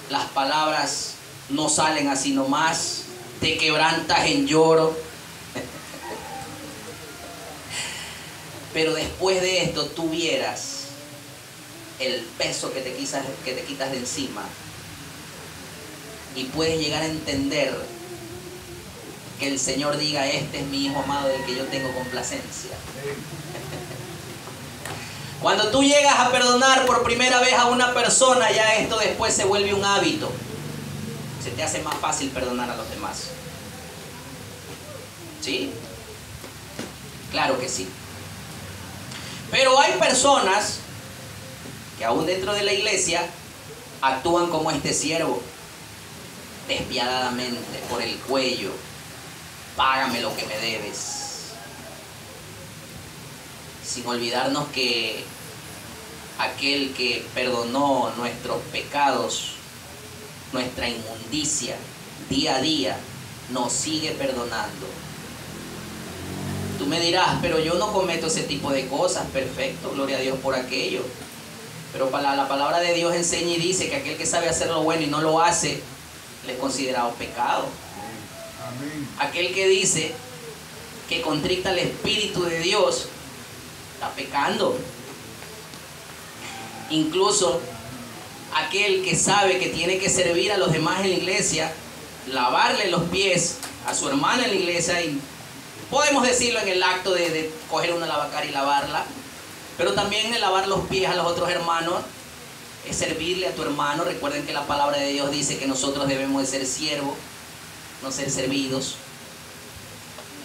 Las palabras no salen así nomás. Te quebrantas en lloro. Pero después de esto tú vieras el peso que te quitas de encima. Y puedes llegar a entender que el Señor diga, este es mi hijo amado del que yo tengo complacencia. Cuando tú llegas a perdonar por primera vez a una persona, ya esto después se vuelve un hábito. Se te hace más fácil perdonar a los demás. ¿Sí? Claro que sí. Pero hay personas que aún dentro de la iglesia actúan como este siervo, despiadadamente, por el cuello. Págame lo que me debes. Sin olvidarnos que aquel que perdonó nuestros pecados, nuestra inmundicia, día a día, nos sigue perdonando. Tú me dirás, pero yo no cometo ese tipo de cosas. Perfecto, gloria a Dios por aquello. Pero la palabra de Dios enseña y dice que aquel que sabe hacer lo bueno y no lo hace, le es considerado pecado. Amén. Aquel que dice que contrita el Espíritu de Dios, está pecando. Incluso aquel que sabe que tiene que servir a los demás en la iglesia, lavarle los pies a su hermana en la iglesia, y podemos decirlo en el acto de coger una lavacara y lavarla, pero también el lavar los pies a los otros hermanos es servirle a tu hermano. Recuerden que la palabra de Dios dice que nosotros debemos de ser siervos, no ser servidos.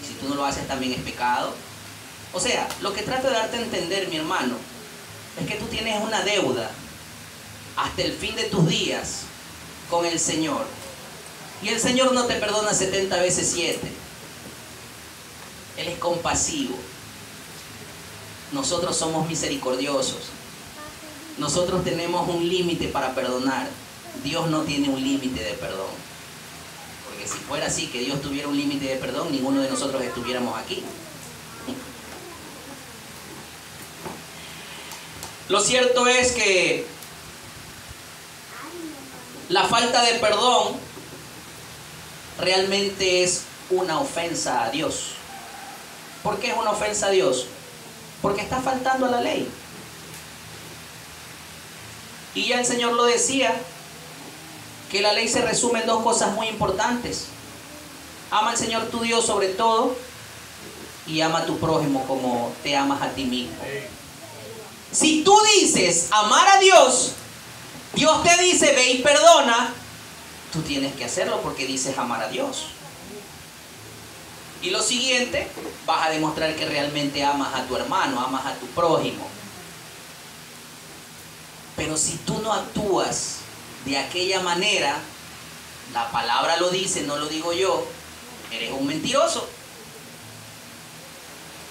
Y si tú no lo haces también es pecado. O sea, lo que trato de darte a entender, mi hermano, es que tú tienes una deuda hasta el fin de tus días con el Señor. Y el Señor no te perdona 70 veces 7. Él es compasivo. Nosotros somos misericordiosos. Nosotros tenemos un límite para perdonar. Dios no tiene un límite de perdón. Porque si fuera así, que Dios tuviera un límite de perdón, ninguno de nosotros estuviéramos aquí. Lo cierto es que la falta de perdón realmente es una ofensa a Dios. ¿Por qué es una ofensa a Dios? Porque está faltando a la ley. Y ya el Señor lo decía, que la ley se resume en dos cosas muy importantes. Ama al Señor tu Dios sobre todo y ama a tu prójimo como te amas a ti mismo. Si tú dices amar a Dios, Dios te dice ve y perdona, tú tienes que hacerlo porque dices amar a Dios. Y lo siguiente, vas a demostrar que realmente amas a tu hermano, amas a tu prójimo. Pero si tú no actúas de aquella manera, la palabra lo dice, no lo digo yo, eres un mentiroso.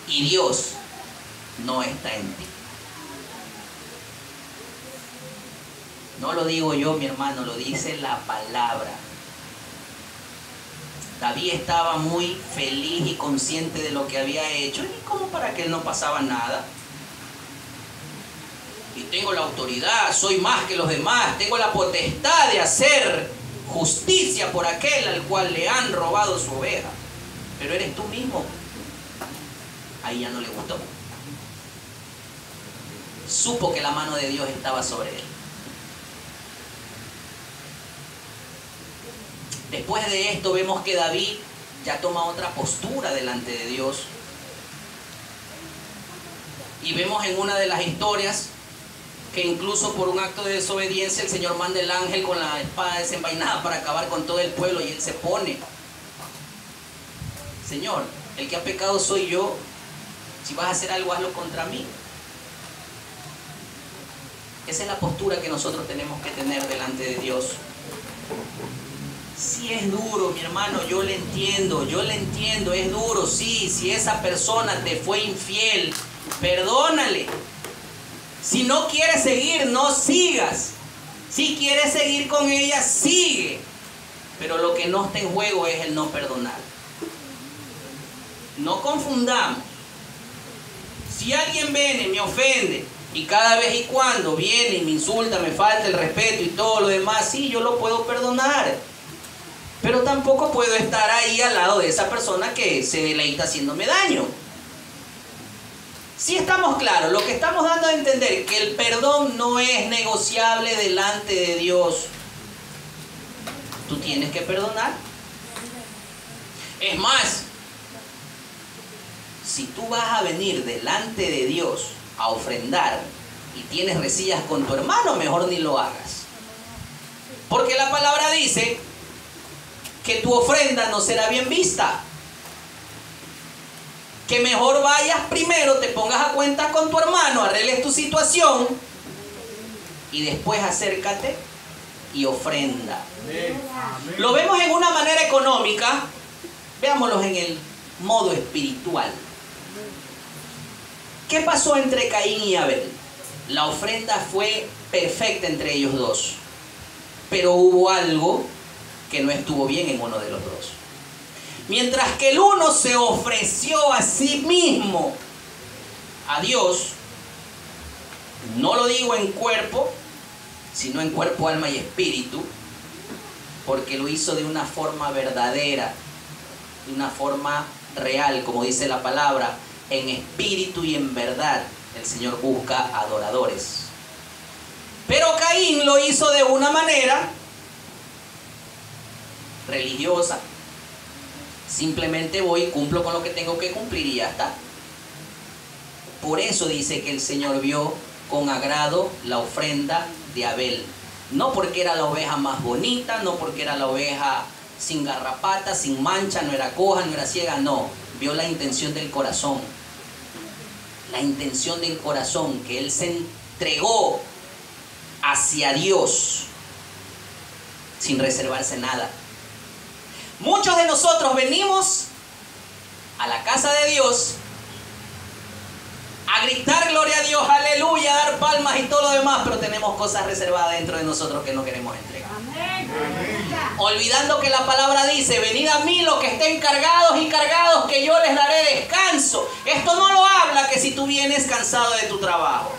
Y Dios no está en ti. No lo digo yo, mi hermano, lo dice la palabra. David estaba muy feliz y consciente de lo que había hecho. ¿Y cómo para que él no pasaba nada? Y tengo la autoridad, soy más que los demás, tengo la potestad de hacer justicia por aquel al cual le han robado su oveja. Pero eres tú mismo. Ahí ya no le gustó. Supo que la mano de Dios estaba sobre él. Después de esto vemos que David ya toma otra postura delante de Dios. Y vemos en una de las historias que incluso por un acto de desobediencia el Señor manda el ángel con la espada desenvainada para acabar con todo el pueblo, y él se pone: Señor, el que ha pecado soy yo, si vas a hacer algo hazlo contra mí. Esa es la postura que nosotros tenemos que tener delante de Dios. Si es duro, mi hermano, yo le entiendo, es duro, sí. Si esa persona te fue infiel, perdónale. Si no quieres seguir, no sigas. Si quieres seguir con ella, sigue. Pero lo que no está en juego es el no perdonar. No confundamos. Si alguien viene y me ofende, y cada vez y cuando viene y me insulta, me falta el respeto y todo lo demás, sí, yo lo puedo perdonar. Pero tampoco puedo estar ahí al lado de esa persona que se deleita haciéndome daño. Si estamos claros, lo que estamos dando a entender que el perdón no es negociable delante de Dios. Tú tienes que perdonar. Es más, si tú vas a venir delante de Dios a ofrendar y tienes rencillas con tu hermano, mejor ni lo hagas. Porque la palabra dice que tu ofrenda no será bien vista. Que mejor vayas primero, te pongas a cuenta con tu hermano, arregles tu situación y después acércate y ofrenda. Amén. Lo vemos en una manera económica, veámoslo en el modo espiritual. ¿Qué pasó entre Caín y Abel? La ofrenda fue perfecta entre ellos dos, pero hubo algo que no estuvo bien en uno de los dos. Mientras que el uno se ofreció a sí mismo a Dios, no lo digo en cuerpo, sino en cuerpo, alma y espíritu, porque lo hizo de una forma verdadera, de una forma real, como dice la palabra, en espíritu y en verdad. El Señor busca adoradores. Pero Caín lo hizo de una manera religiosa. Simplemente voy, cumplo con lo que tengo que cumplir y ya está. Por eso dice que el Señor vio con agrado la ofrenda de Abel. No porque era la oveja más bonita, no porque era la oveja sin garrapata, sin mancha, no era coja, no era ciega, no. Vio la intención del corazón. La intención del corazón, que él se entregó hacia Dios sin reservarse nada. Muchos de nosotros venimos a la casa de Dios a gritar gloria a Dios, aleluya, a dar palmas y todo lo demás, pero tenemos cosas reservadas dentro de nosotros que no queremos entregar. Amén. Olvidando que la palabra dice: venid a mí los que estén cargados y cargados, que yo les daré descanso. Esto no lo habla que si tú vienes cansado de tu trabajo.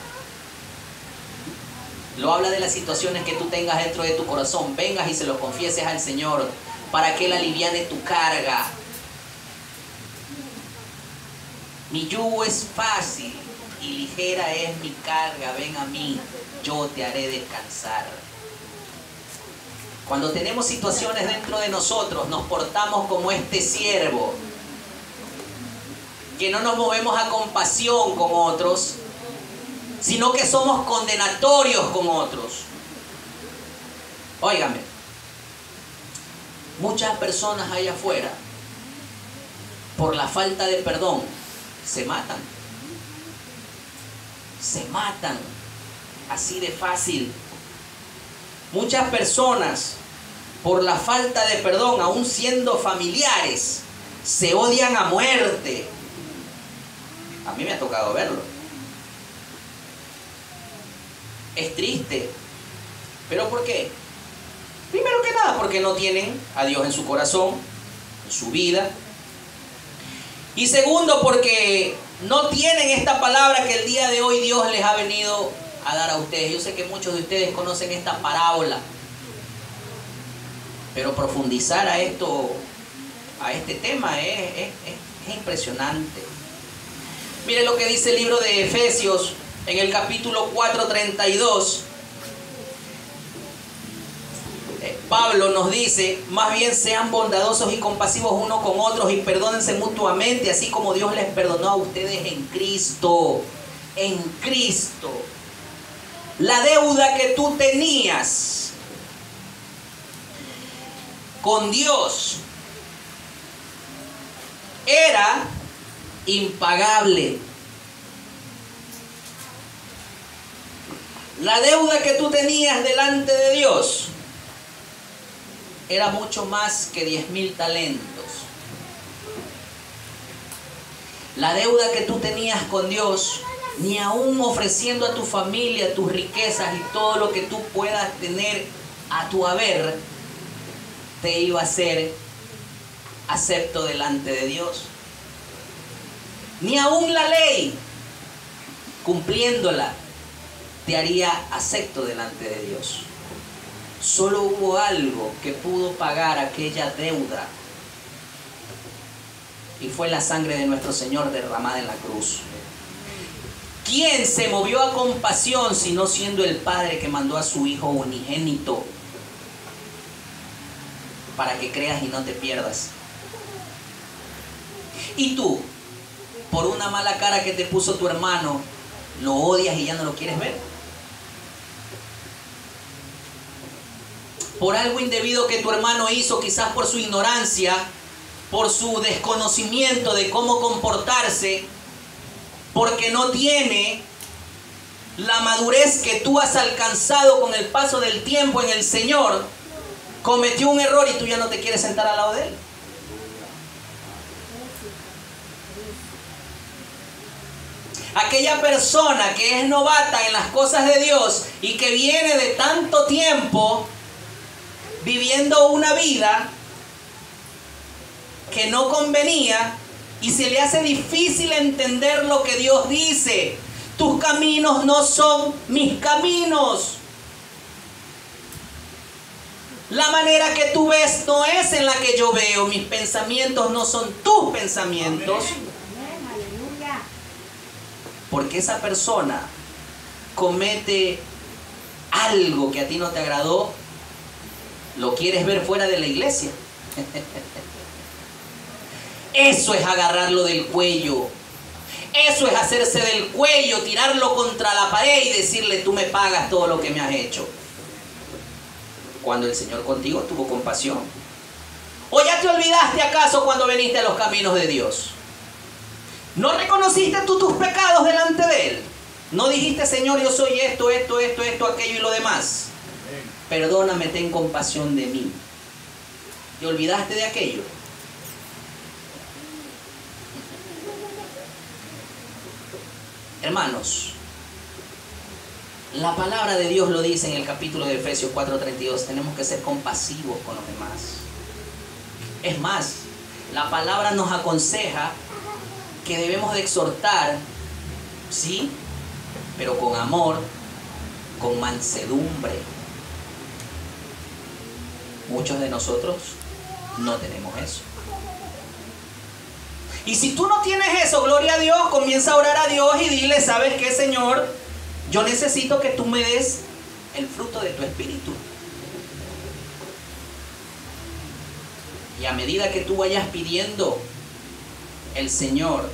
Lo habla de las situaciones que tú tengas dentro de tu corazón. Vengas y se lo confieses al Señor para que Él aliviane tu carga. Mi yugo es fácil y ligera es mi carga. Ven a mí, yo te haré descansar. Cuando tenemos situaciones dentro de nosotros, nos portamos como este siervo. que no nos movemos a compasión con otros, sino que somos condenatorios con otros. Óigame, muchas personas allá afuera, por la falta de perdón, se matan. Se matan, así de fácil. Muchas personas, por la falta de perdón, aún siendo familiares, se odian a muerte. A mí me ha tocado verlo. Es triste. ¿Pero por qué? Primero que nada, porque no tienen a Dios en su corazón, en su vida. Y segundo, porque no tienen esta palabra que el día de hoy Dios les ha venido a dar a ustedes. Yo sé que muchos de ustedes conocen esta parábola, pero profundizar a esto, a este tema es impresionante. Mire lo que dice el libro de Efesios en el capítulo 4:32. Pablo nos dice: más bien sean bondadosos y compasivos unos con otros y perdónense mutuamente, así como Dios les perdonó a ustedes en Cristo. En Cristo. La deuda que tú tenías con Dios era impagable. La deuda que tú tenías delante de Dios era mucho más que 10,000 talentos. La deuda que tú tenías con Dios, ni aún ofreciendo a tu familia tus riquezas y todo lo que tú puedas tener a tu haber, te iba a ser acepto delante de Dios. Ni aún la ley, cumpliéndola, te haría acepto delante de Dios. Solo hubo algo que pudo pagar aquella deuda, y fue la sangre de nuestro Señor derramada en la cruz. ¿Quién se movió a compasión sino siendo el Padre que mandó a su Hijo unigénito para que creas y no te pierdas? Y tú, por una mala cara que te puso tu hermano, lo odias y ya no lo quieres ver. Por algo indebido que tu hermano hizo, quizás por su ignorancia, por su desconocimiento de cómo comportarse, porque no tiene la madurez que tú has alcanzado con el paso del tiempo en el Señor, cometió un error y tú ya no te quieres sentar al lado de él. Aquella persona que es novata en las cosas de Dios y que viene de tanto tiempo viviendo una vida que no convenía y se le hace difícil entender lo que Dios dice. Tus caminos no son mis caminos. La manera que tú ves no es en la que yo veo. Mis pensamientos no son tus pensamientos. Porque esa persona comete algo que a ti no te agradó, lo quieres ver fuera de la iglesia. Eso es agarrarlo del cuello. Eso es hacerse del cuello, tirarlo contra la pared y decirle: tú me pagas todo lo que me has hecho. Cuando el Señor contigo tuvo compasión. ¿O ya te olvidaste acaso cuando viniste a los caminos de Dios? ¿No reconociste tú tus pecados delante de Él? ¿No dijiste: Señor, yo soy esto, aquello y lo demás? Perdóname, ten compasión de mí. ¿Te olvidaste de aquello? Hermanos, la palabra de Dios lo dice en el capítulo de Efesios 4:32. Tenemos que ser compasivos con los demás. Es más, la palabra nos aconseja que debemos de exhortar, sí, pero con amor, con mansedumbre. Muchos de nosotros no tenemos eso. Y si tú no tienes eso, gloria a Dios, comienza a orar a Dios y dile: ¿sabes qué, Señor? Yo necesito que tú me des el fruto de tu espíritu. Y a medida que tú vayas pidiendo, el Señor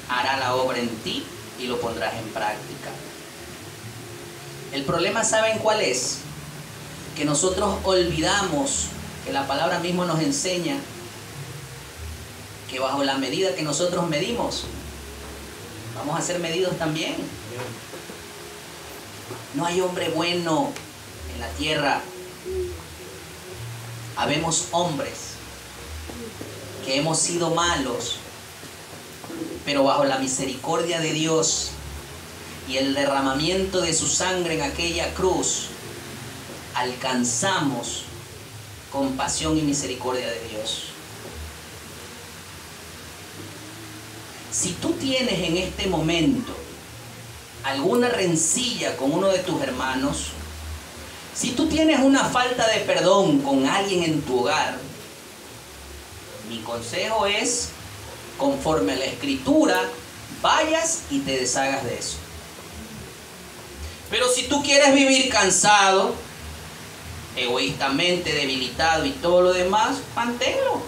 hará la obra en ti y lo pondrás en práctica. El problema, ¿saben cuál es? Que nosotros olvidamos que la palabra misma nos enseña que bajo la medida que nosotros medimos, vamos a ser medidos también. No hay hombre bueno en la tierra. Habemos hombres que hemos sido malos, pero bajo la misericordia de Dios y el derramamiento de su sangre en aquella cruz, alcanzamos compasión y misericordia de Dios. Si tú tienes en este momento alguna rencilla con uno de tus hermanos, si tú tienes una falta de perdón con alguien en tu hogar, mi consejo es, conforme a la Escritura, vayas y te deshagas de eso. Pero si tú quieres vivir cansado, egoístamente, debilitado y todo lo demás, manténlo.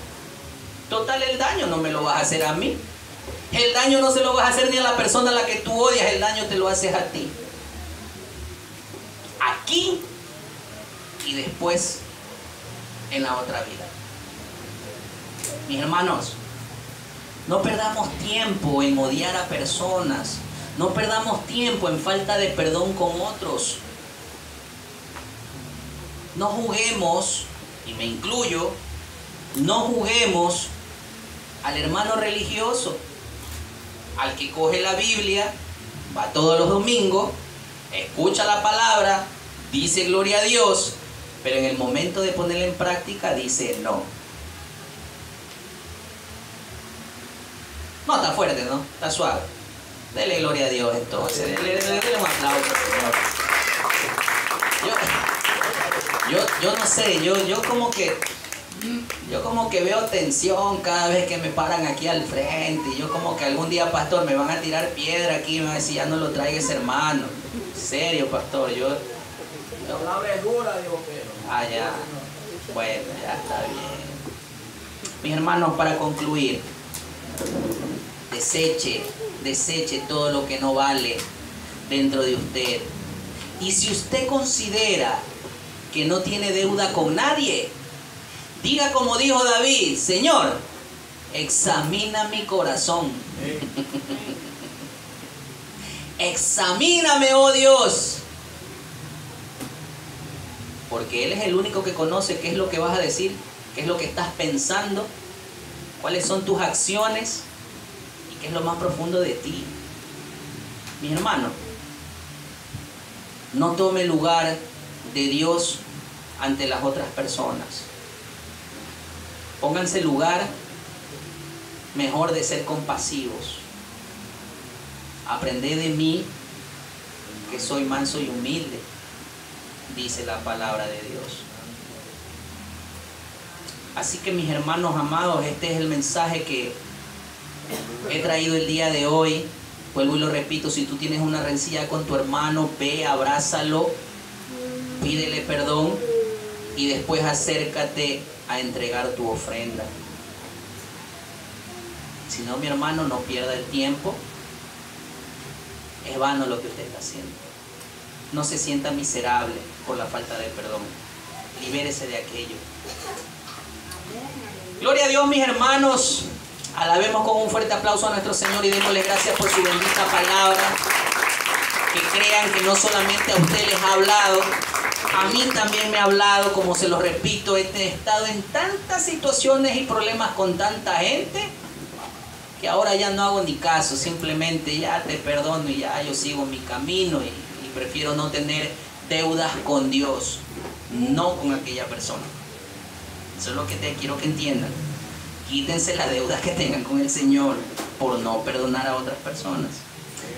Total, el daño no me lo vas a hacer a mí. El daño no se lo vas a hacer ni a la persona a la que tú odias, el daño te lo haces a ti. Aquí y después en la otra vida. Mis hermanos, no perdamos tiempo en odiar a personas. No perdamos tiempo en falta de perdón con otros. No juguemos, y me incluyo, no juguemos al hermano religioso, al que coge la Biblia, va todos los domingos, escucha la palabra, dice gloria a Dios, pero en el momento de ponerla en práctica dice no. No, está fuerte, ¿no? Está suave. Dele gloria a Dios entonces. Dele un aplauso, Señor. Yo no sé, yo como que veo tensión cada vez que me paran aquí al frente. Yo como que algún día, pastor, me van a tirar piedra aquí y me van a decir, ya no lo traigas, hermano. En serio, pastor, yo... La palabra es dura, digo, pero... Ah, ya. Bueno, ya está bien. Mis hermanos, para concluir, deseche todo lo que no vale dentro de usted. Y si usted considera que no tiene deuda con nadie, diga como dijo David, Señor, examina mi corazón. Examíname, oh Dios. Porque Él es el único que conoce qué es lo que vas a decir, qué es lo que estás pensando, cuáles son tus acciones y qué es lo más profundo de ti. Mi hermano, no tome lugar de Dios ante las otras personas. Pónganse lugar mejor de ser compasivos. Aprended de mí, que soy manso y humilde, dice la palabra de Dios. Así que, mis hermanos amados, este es el mensaje que he traído el día de hoy. Vuelvo y lo repito, si tú tienes una rencilla con tu hermano, ve, abrázalo, pídele perdón y después acércate a entregar tu ofrenda. Si no, mi hermano, no pierda el tiempo. Es vano lo que usted está haciendo. No se sienta miserable por la falta de perdón. Libérese de aquello. Gloria a Dios, mis hermanos. Alabemos con un fuerte aplauso a nuestro Señor y démosle gracias por su bendita palabra. Que crean que no solamente a ustedes les ha hablado, a mí también me ha hablado. Como se lo repito, he estado en tantas situaciones y problemas con tanta gente que ahora ya no hago ni caso. Simplemente ya te perdono y ya yo sigo mi camino y prefiero no tener deudas con Dios, no con aquella persona. Eso es lo que quiero que entiendan. Quítense las deudas que tengan con el Señor por no perdonar a otras personas.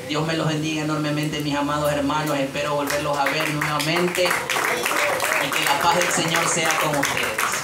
Dios me los bendiga enormemente, mis amados hermanos. Espero volverlos a ver nuevamente y que la paz del Señor sea con ustedes.